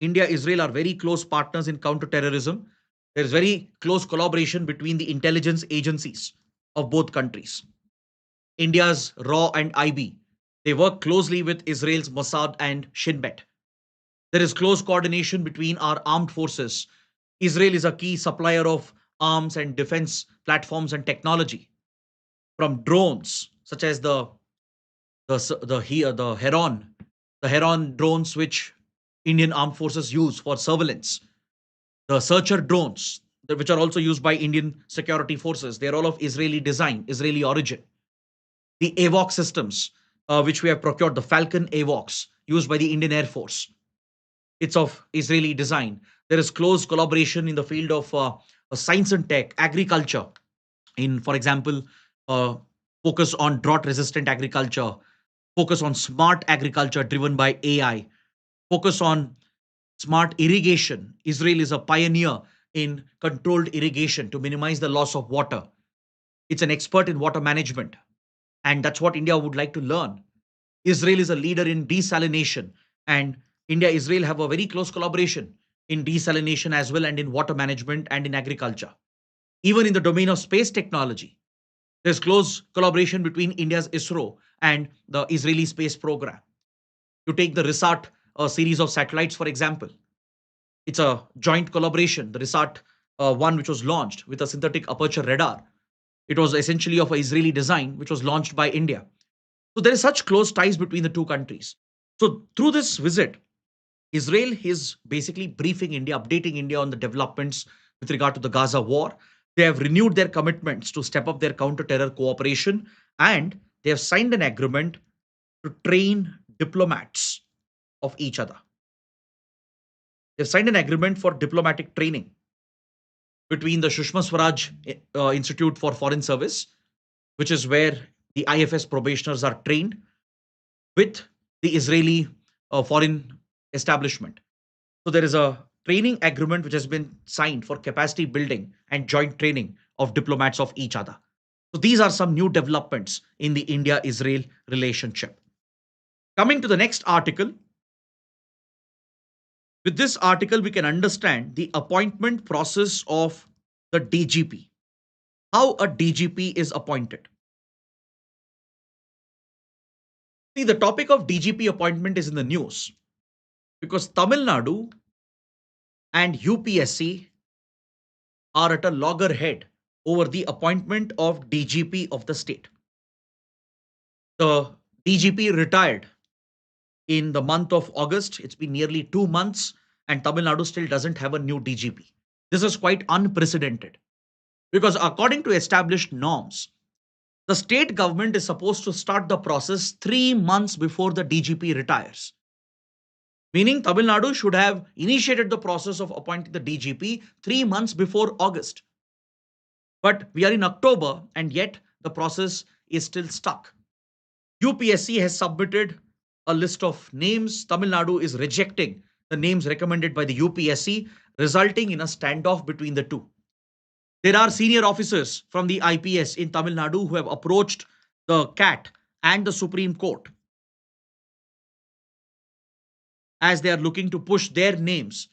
India, Israel are very close partners in counter-terrorism. There is very close collaboration between the intelligence agencies of both countries. India's RAW and IB, they work closely with Israel's Mossad and Shin Bet. There is close coordination between our armed forces. Israel is a key supplier of arms and defense platforms and technology, from drones such as the Heron drones which Indian armed forces use for surveillance, the searcher drones which are also used by Indian security forces. They are all of Israeli design, Israeli origin. The AVOX systems, which we have procured, the Falcon AVOX used by the Indian Air Force. It's of Israeli design. There is close collaboration in the field of science and tech, agriculture, in, for example, uh, focus on drought resistant agriculture, focus on smart agriculture driven by AI, focus on smart irrigation. Israel is a pioneer in controlled irrigation to minimize the loss of water. It's an expert in water management, and that's what India would like to learn. Israel is a leader in desalination, and India Israel have a very close collaboration in desalination as well, and in water management and in agriculture. Even in the domain of space technology, there's close collaboration between India's ISRO and the Israeli space program. You take the RISAT series of satellites, for example. It's a joint collaboration. The RISAT one, which was launched with a synthetic aperture radar, it was essentially of a Israeli design, which was launched by India. So there is such close ties between the two countries. So through this visit, Israel is basically briefing India, updating India on the developments with regard to the Gaza war. They have renewed their commitments to step up their counter-terror cooperation, and they have signed an agreement to train diplomats of each other. They've signed an agreement for diplomatic training between the Sushma Swaraj Institute for Foreign Service, which is where the IFS probationers are trained, with the Israeli foreign establishment. So there is a training agreement which has been signed for capacity building and joint training of diplomats of each other. So these are some new developments in the India-Israel relationship. Coming to the next article, with this article we can understand the appointment process of the DGP, how a DGP is appointed. See, the topic of DGP appointment is in the news because Tamil Nadu and UPSC are at a loggerhead over the appointment of DGP of the state. The DGP retired in the month of August. It's been nearly 2 months, and Tamil Nadu still doesn't have a new DGP. This is quite unprecedented because, according to established norms, the state government is supposed to start the process 3 months before the DGP retires. Meaning, Tamil Nadu should have initiated the process of appointing the DGP 3 months before August. But we are in October, and yet the process is still stuck. UPSC has submitted a list of names. Tamil Nadu is rejecting the names recommended by the UPSC, resulting in a standoff between the two. There are senior officers from the IPS in Tamil Nadu who have approached the CAT and the Supreme Court as they are looking to push their names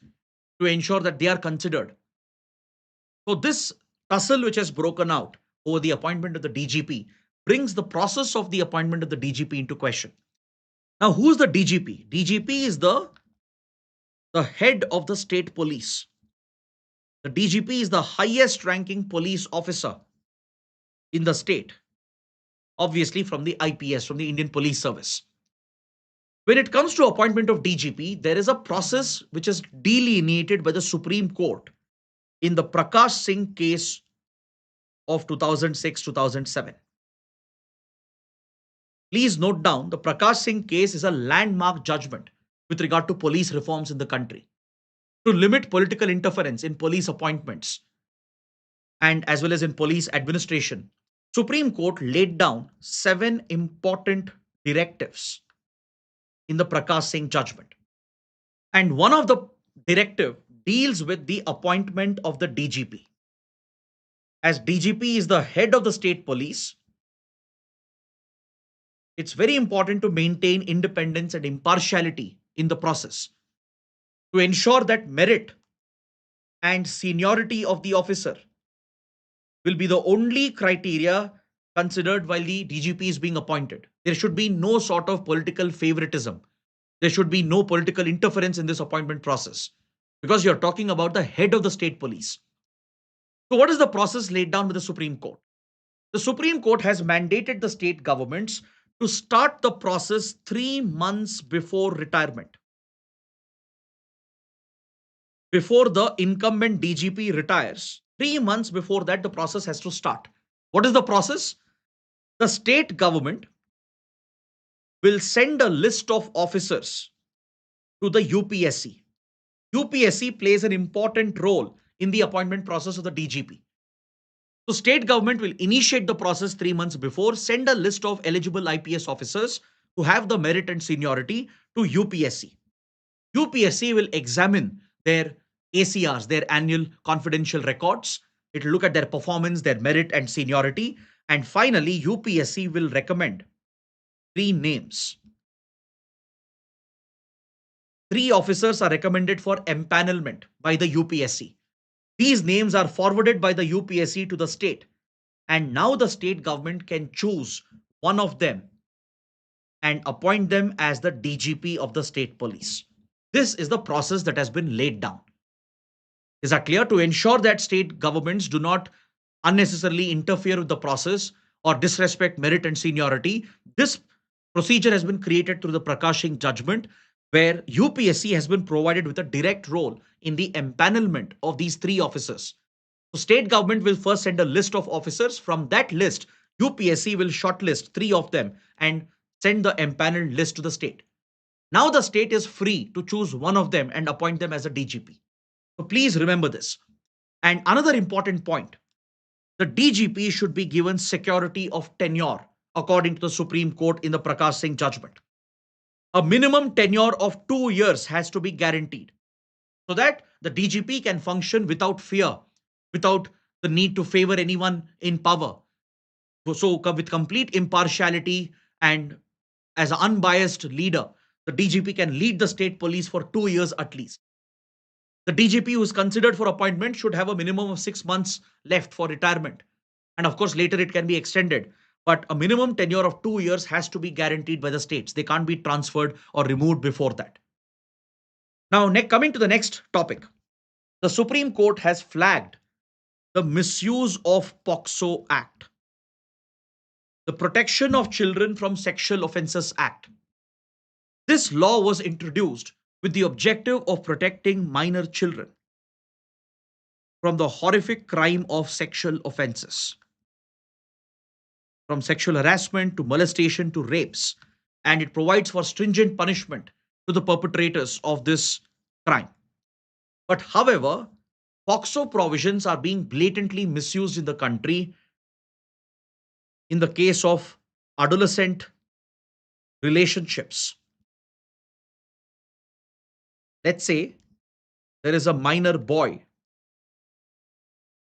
to ensure that they are considered. So, this tussle which has broken out over the appointment of the DGP brings the process of the appointment of the DGP into question. Now, who's the DGP? DGP is the head of the state police. The DGP is the highest ranking police officer in the state, obviously from the IPS, from the Indian Police Service. When it comes to appointment of DGP, there is a process which is delineated by the Supreme Court in the Prakash Singh case of 2006-2007. Please note down, the Prakash Singh case is a landmark judgment with regard to police reforms in the country to limit political interference in police appointments and as well as in police administration. Supreme Court laid down 7 important directives in the Prakash Singh judgment. And one of the directive deals with the appointment of the DGP. As DGP is the head of the state police, it's very important to maintain independence and impartiality in the process to ensure that merit and seniority of the officer will be the only criteria considered while the DGP is being appointed. There should be no sort of political favoritism. There should be no political interference in this appointment process because you're talking about the head of the state police. So, what is the process laid down with the Supreme Court? The Supreme Court has mandated the state governments to start the process 3 months before retirement, before the incumbent DGP retires. 3 months before that, the process has to start. What is the process? The state government will send a list of officers to the UPSC. UPSC plays an important role in the appointment process of the DGP. So, state government will initiate the process 3 months before, send a list of eligible IPS officers who have the merit and seniority to UPSC. UPSC will examine their ACRs, their annual confidential records. It will look at their performance, their merit and seniority. And finally, UPSC will recommend 3 names. 3 officers are recommended for empanelment by the UPSC. These names are forwarded by the UPSC to the state. And now the state government can choose one of them and appoint them as the DGP of the state police. This is the process that has been laid down. Is that clear? To ensure that state governments do not unnecessarily interfere with the process or disrespect merit and seniority, this procedure has been created through the Prakashing judgment, where UPSC has been provided with a direct role in the empanelment of these 3 officers. So, state government will first send a list of officers. From that list, UPSC will shortlist 3 of them and send the empaneled list to the state. Now, the state is free to choose one of them and appoint them as a DGP. So, please remember this. And another important point, the DGP should be given security of tenure according to the Supreme Court in the Prakash Singh judgment. A minimum tenure of 2 years has to be guaranteed so that the DGP can function without fear, without the need to favor anyone in power. So, with complete impartiality and as an unbiased leader, the DGP can lead the state police for 2 years at least. The DGP who is considered for appointment should have a minimum of 6 months left for retirement. And of course, later it can be extended. But a minimum tenure of 2 years has to be guaranteed by the states. They can't be transferred or removed before that. Now, coming to the next topic, the Supreme Court has flagged the misuse of POCSO Act, the Protection of Children from Sexual Offences Act. This law was introduced with the objective of protecting minor children from the horrific crime of sexual offences, from sexual harassment to molestation to rapes, and it provides for stringent punishment to the perpetrators of this crime. But however, POCSO provisions are being blatantly misused in the country in the case of adolescent relationships. Let's say there is a minor boy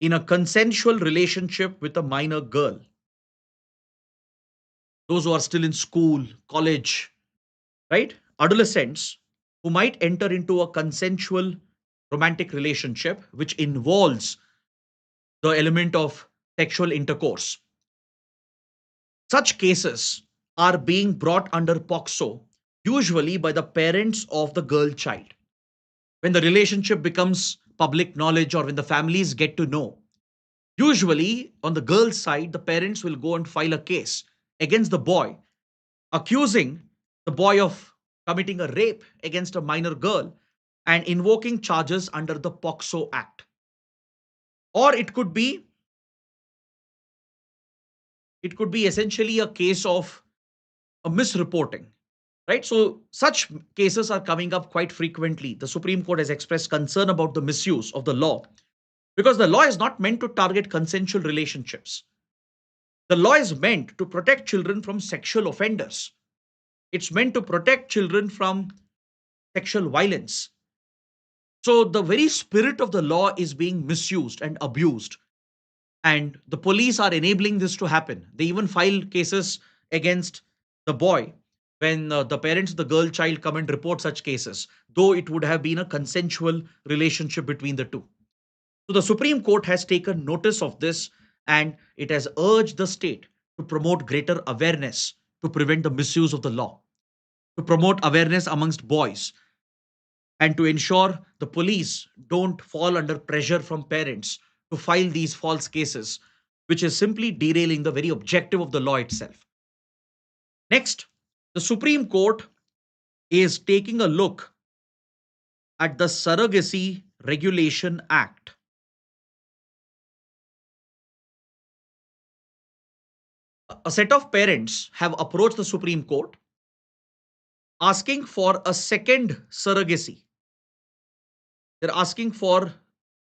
in a consensual relationship with a minor girl. Those who are still in school, college, right? Adolescents who might enter into a consensual romantic relationship which involves the element of sexual intercourse. Such cases are being brought under POCSO, usually by the parents of the girl child. When the relationship becomes public knowledge or when the families get to know, usually on the girl's side, the parents will go and file a case against the boy, accusing the boy of committing a rape against a minor girl and invoking charges under the POCSO Act. Or it could be essentially a case of a misreporting, right? So such cases are coming up quite frequently. The Supreme Court has expressed concern about the misuse of the law because the law is not meant to target consensual relationships. The law is meant to protect children from sexual offenders. It's meant to protect children from sexual violence. So the very spirit of the law is being misused and abused and the police are enabling this to happen. They even file cases against the boy when the parents of the girl child come and report such cases, though it would have been a consensual relationship between the two. So the Supreme Court has taken notice of this, and it has urged the state to promote greater awareness to prevent the misuse of the law, to promote awareness amongst boys, and to ensure the police don't fall under pressure from parents to file these false cases, which is simply derailing the very objective of the law itself. Next, the Supreme Court is taking a look at the Surrogacy Regulation Act. A set of parents have approached the Supreme Court asking for a second surrogacy. They're asking for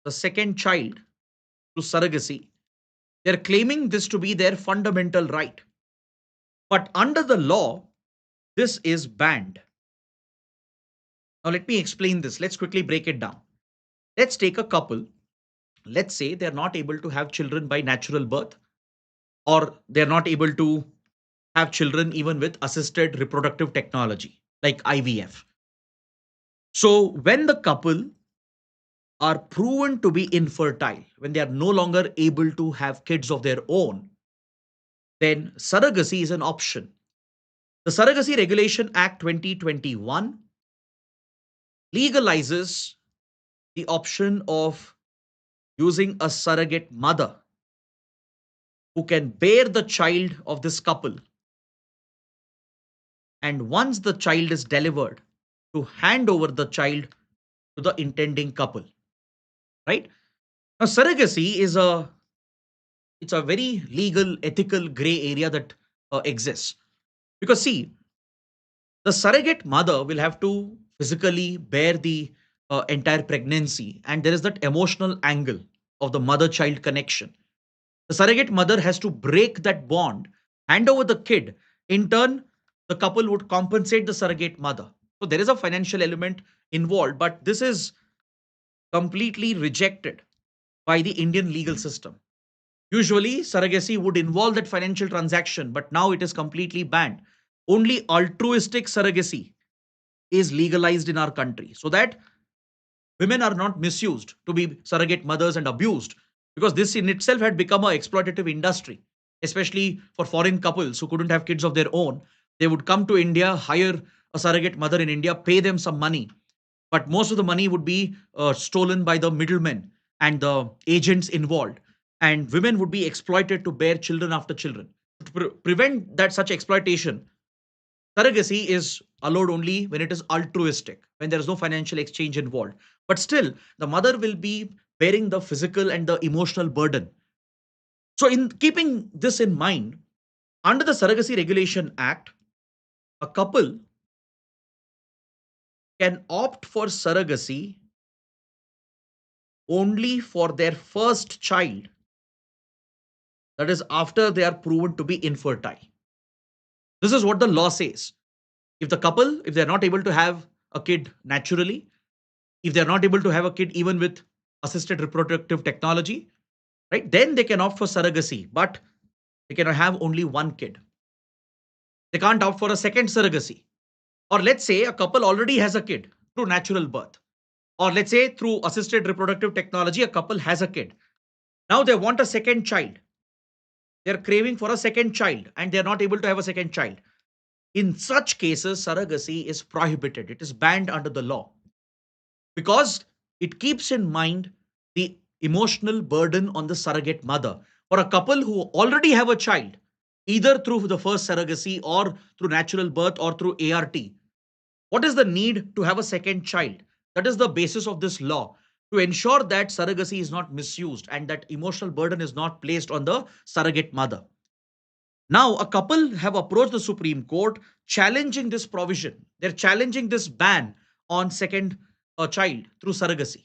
the second child through surrogacy. They're claiming this to be their fundamental right. But under the law, this is banned. Now, let me explain this. Let's quickly break it down. Let's take a couple. Let's say they're not able to have children by natural birth, or they're not able to have children even with assisted reproductive technology like IVF. So, when the couple are proven to be infertile, when they are no longer able to have kids of their own, then surrogacy is an option. The Surrogacy Regulation Act 2021 legalizes the option of using a surrogate mother who can bear the child of this couple. And once the child is delivered, to hand over the child to the intending couple, right? Now, surrogacy is a very legal, ethical gray area that exists. Because see, the surrogate mother will have to physically bear the entire pregnancy, and there is that emotional angle of the mother-child connection. The surrogate mother has to break that bond, hand over the kid. In turn, the couple would compensate the surrogate mother. So there is a financial element involved, but this is completely rejected by the Indian legal system. Usually, surrogacy would involve that financial transaction, but now it is completely banned. Only altruistic surrogacy is legalized in our country so that women are not misused to be surrogate mothers and abused, because this in itself had become a exploitative industry, especially for foreign couples who couldn't have kids of their own. They would come to India, hire a surrogate mother in India, pay them some money, but most of the money would be stolen by the middlemen and the agents involved, and women would be exploited to bear children after children. To prevent that such exploitation, surrogacy is allowed only when it is altruistic, when there is no financial exchange involved. But still, the mother will be bearing the physical and the emotional burden. So, in keeping this in mind, under the Surrogacy Regulation Act, a couple can opt for surrogacy only for their first child, that is, after they are proven to be infertile. This is what the law says. If the couple, if they're not able to have a kid naturally, if they're not able to have a kid even with assisted reproductive technology, right, then they can opt for surrogacy, but they can have only one kid. They can't opt for a second surrogacy. Or let's say a couple already has a kid through natural birth. Or let's say through assisted reproductive technology, a couple has a kid. Now they want a second child. They're craving for a second child and they're not able to have a second child. In such cases, surrogacy is prohibited. It is banned under the law because it keeps in mind the emotional burden on the surrogate mother. For a couple who already have a child, either through the first surrogacy or through natural birth or through ART, what is the need to have a second child? That is the basis of this law, to ensure that surrogacy is not misused and that emotional burden is not placed on the surrogate mother. Now, a couple have approached the Supreme Court challenging this provision. They're challenging this ban on second child through surrogacy.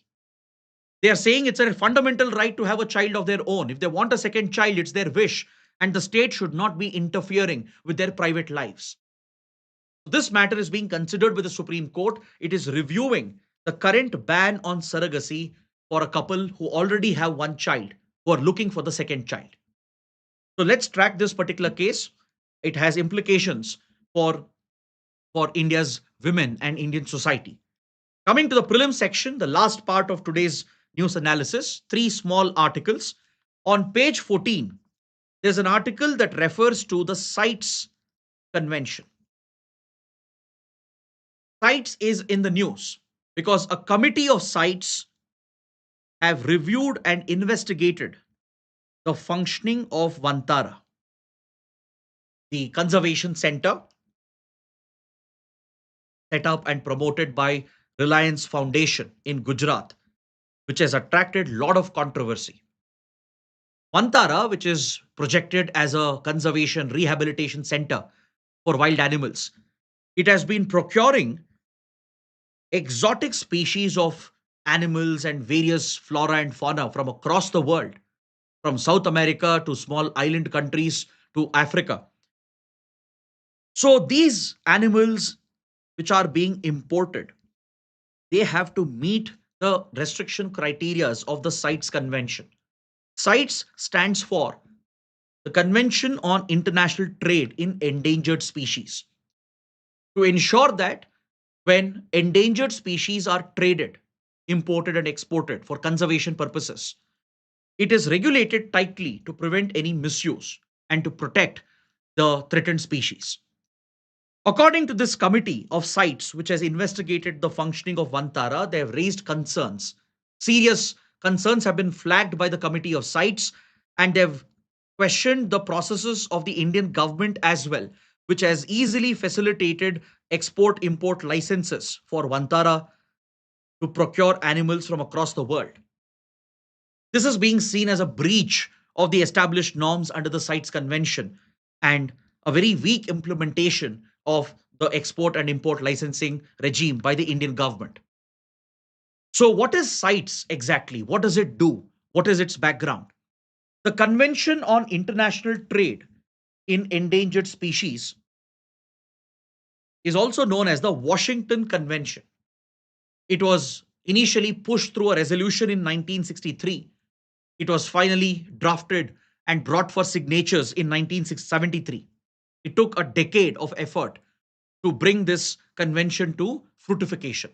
They are saying it's a fundamental right to have a child of their own. If they want a second child, it's their wish, and the state should not be interfering with their private lives. This matter is being considered with the Supreme Court. It is reviewing the current ban on surrogacy for a couple who already have one child. who are looking for the second child. So let's track this particular case. It has implications for, for India's women and Indian society. Coming to the prelim section, the last part of today's news analysis, three small articles. On page 14, there's an article that refers to the CITES convention. CITES is in the news because a committee of CITES have reviewed and investigated the functioning of Vantara, the conservation center set up and promoted by Reliance Foundation in Gujarat, which has attracted a lot of controversy. Vantara, which is projected as a conservation rehabilitation center for wild animals, it has been procuring exotic species of animals and various flora and fauna from across the world, from South America to small island countries to Africa. So these animals which are being imported, they have to meet the restriction criterias of the CITES convention. CITES stands for the Convention on International Trade in Endangered Species. To ensure that when endangered species are traded, imported, and exported for conservation purposes, it is regulated tightly to prevent any misuse and to protect the threatened species. According to this committee of CITES, which has investigated the functioning of Vantara, they have raised concerns. Serious concerns have been flagged by the committee of CITES, and they've questioned the processes of the Indian government as well, which has easily facilitated export import licenses for Vantara to procure animals from across the world. This is being seen as a breach of the established norms under the CITES Convention and a very weak implementation of the export and import licensing regime by the Indian government. So, what is CITES exactly? What does it do? What is its background? The Convention on International Trade in Endangered Species is also known as the Washington Convention. It was initially pushed through a resolution in 1963. It was finally drafted and brought for signatures in 1973. It took a decade of effort to bring this convention to fruitification.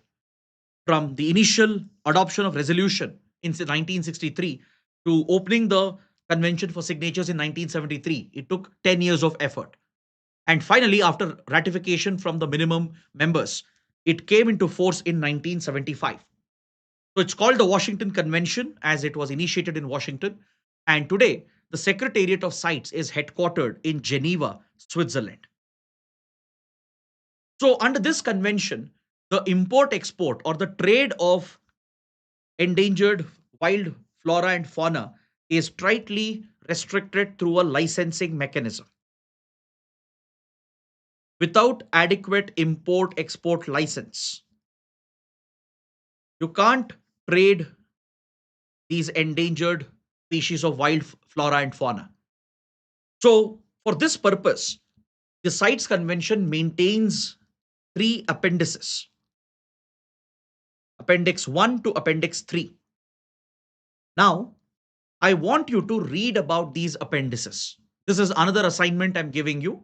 From the initial adoption of resolution in 1963 to opening the convention for signatures in 1973, it took 10 years of effort. And finally, after ratification from the minimum members, it came into force in 1975. So it's called the Washington Convention as it was initiated in Washington. And today, the Secretariat of CITES is headquartered in Geneva, Switzerland. So, under this convention, the import export or the trade of endangered wild flora and fauna is tightly restricted through a licensing mechanism. Without adequate import export license, you can't trade these endangered species of wild flora and fauna. So, for this purpose, the CITES Convention maintains three appendices: Appendix 1 to Appendix 3. Now, I want you to read about these appendices. This is another assignment I'm giving you.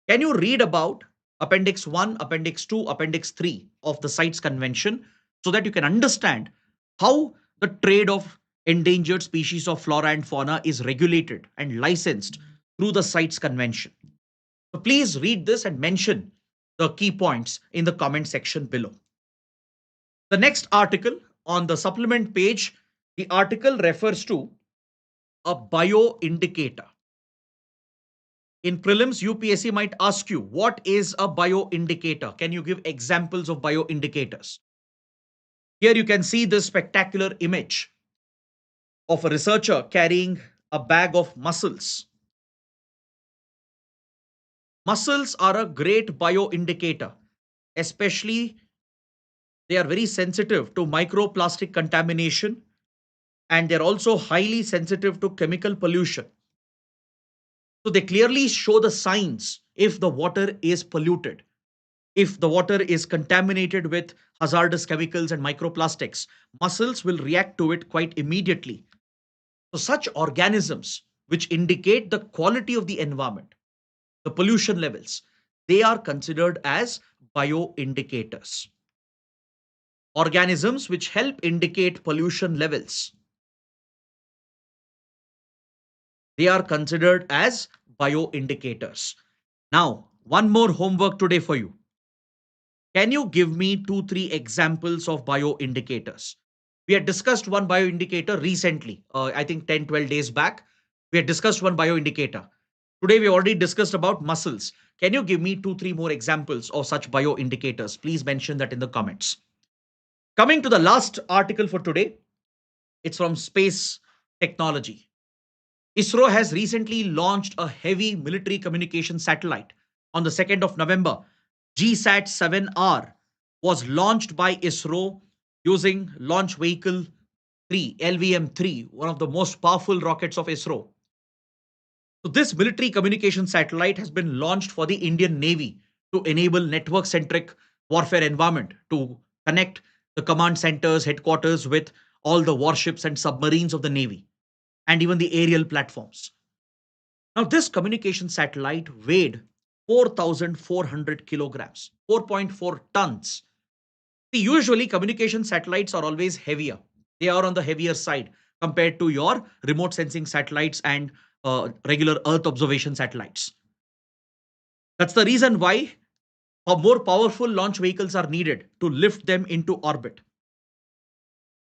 Can you read about Appendix 1, Appendix 2, Appendix 3 of the CITES Convention so that you can understand how the trade of endangered species of flora and fauna is regulated and licensed through the CITES Convention? So please read this and mention the key points in the comment section below. The next article on the supplement page, the article refers to a bioindicator. In prelims, UPSC might ask you, what is a bioindicator? Can you give examples of bioindicators? Here you can see this spectacular image of a researcher carrying a bag of mussels. Mussels are a great bioindicator, especially they are very sensitive to microplastic contamination and they're also highly sensitive to chemical pollution. So they clearly show the signs if the water is polluted, if the water is contaminated with hazardous chemicals and microplastics. Mussels will react to it quite immediately. So such organisms which indicate the quality of the environment, the pollution levels, they are considered as bioindicators. Organisms which help indicate pollution levels, they are considered as bioindicators. Now, one more homework today for you. Can you give me two, three examples of bioindicators? We had discussed one bioindicator recently, I think 10, 12 days back. We had discussed one bioindicator. Today, we already discussed about muscles. Can you give me two, three more examples of such bioindicators? Please mention that in the comments. Coming to the last article for today, it's from Space Technology. ISRO has recently launched a heavy military communication satellite on the 2nd of November. GSAT 7R was launched by ISRO using Launch Vehicle 3, LVM 3, one of the most powerful rockets of ISRO. So, this military communication satellite has been launched for the Indian Navy to enable network centric warfare environment to connect the command centers, headquarters with all the warships and submarines of the Navy and even the aerial platforms. Now, this communication satellite weighed 4,400 kilograms, 4.4 tons. See, usually communication satellites are always heavier. They are on the heavier side compared to your remote sensing satellites and regular Earth observation satellites. That's the reason why more powerful launch vehicles are needed to lift them into orbit.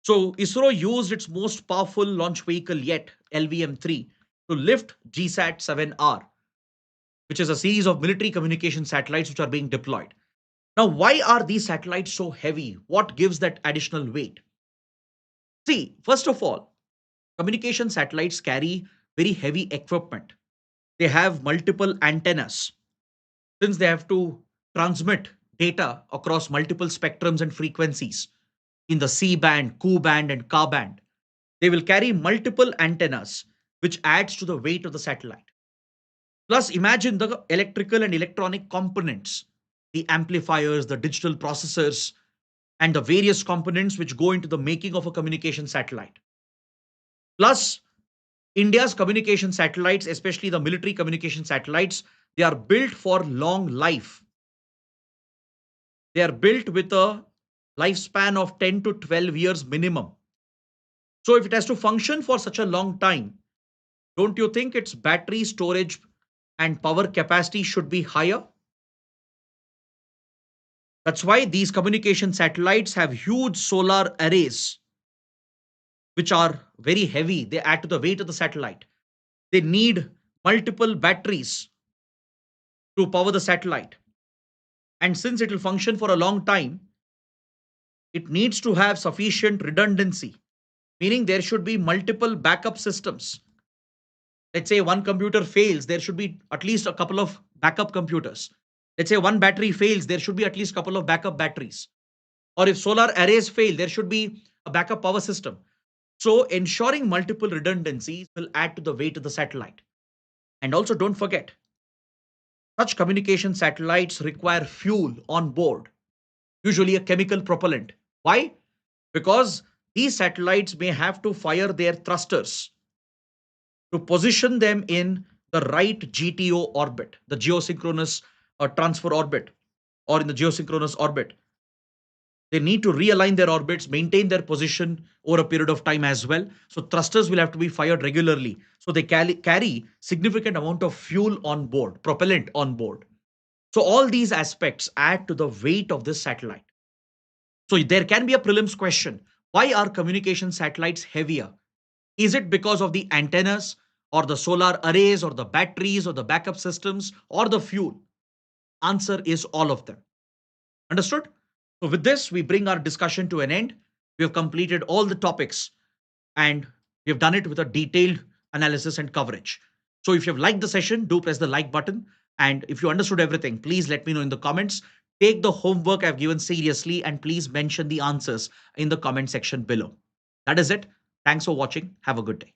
So ISRO used its most powerful launch vehicle yet, LVM-3, to lift GSAT-7R, which is a series of military communication satellites which are being deployed. Now, why are these satellites so heavy? What gives that additional weight? See, first of all, communication satellites carry very heavy equipment. They have multiple antennas. Since they have to transmit data across multiple spectrums and frequencies in the C band, Ku band, and Ka band, they will carry multiple antennas, which adds to the weight of the satellite. Plus, imagine the electrical and electronic components, the amplifiers, the digital processors, and the various components which go into the making of a communication satellite. Plus, India's communication satellites, especially the military communication satellites, they are built for long life. They are built with a lifespan of 10 to 12 years minimum. So, if it has to function for such a long time, don't you think its battery storage and power capacity should be higher? That's why these communication satellites have huge solar arrays, which are very heavy. They add to the weight of the satellite. They need multiple batteries to power the satellite. And since it will function for a long time, it needs to have sufficient redundancy, meaning there should be multiple backup systems. Let's say one computer fails, there should be at least a couple of backup computers. Let's say one battery fails, there should be at least a couple of backup batteries. Or if solar arrays fail, there should be a backup power system. So ensuring multiple redundancies will add to the weight of the satellite. And also don't forget, such communication satellites require fuel on board, usually a chemical propellant. Why? Because these satellites may have to fire their thrusters to position them in the right GTO orbit, the geosynchronous transfer orbit, or in the geosynchronous orbit. They need to realign their orbits, maintain their position over a period of time as well. So thrusters will have to be fired regularly. So they carry significant amount of fuel on board, propellant on board. So all these aspects add to the weight of this satellite. So there can be a prelims question. Why are communication satellites heavier? Is it because of the antennas or the solar arrays or the batteries or the backup systems or the fuel? Answer is all of them. Understood? So with this, we bring our discussion to an end. We have completed all the topics and we have done it with a detailed analysis and coverage. So if you have liked the session, do press the like button. And if you understood everything, please let me know in the comments. Take the homework I've given seriously and please mention the answers in the comment section below. That is it. Thanks for watching. Have a good day.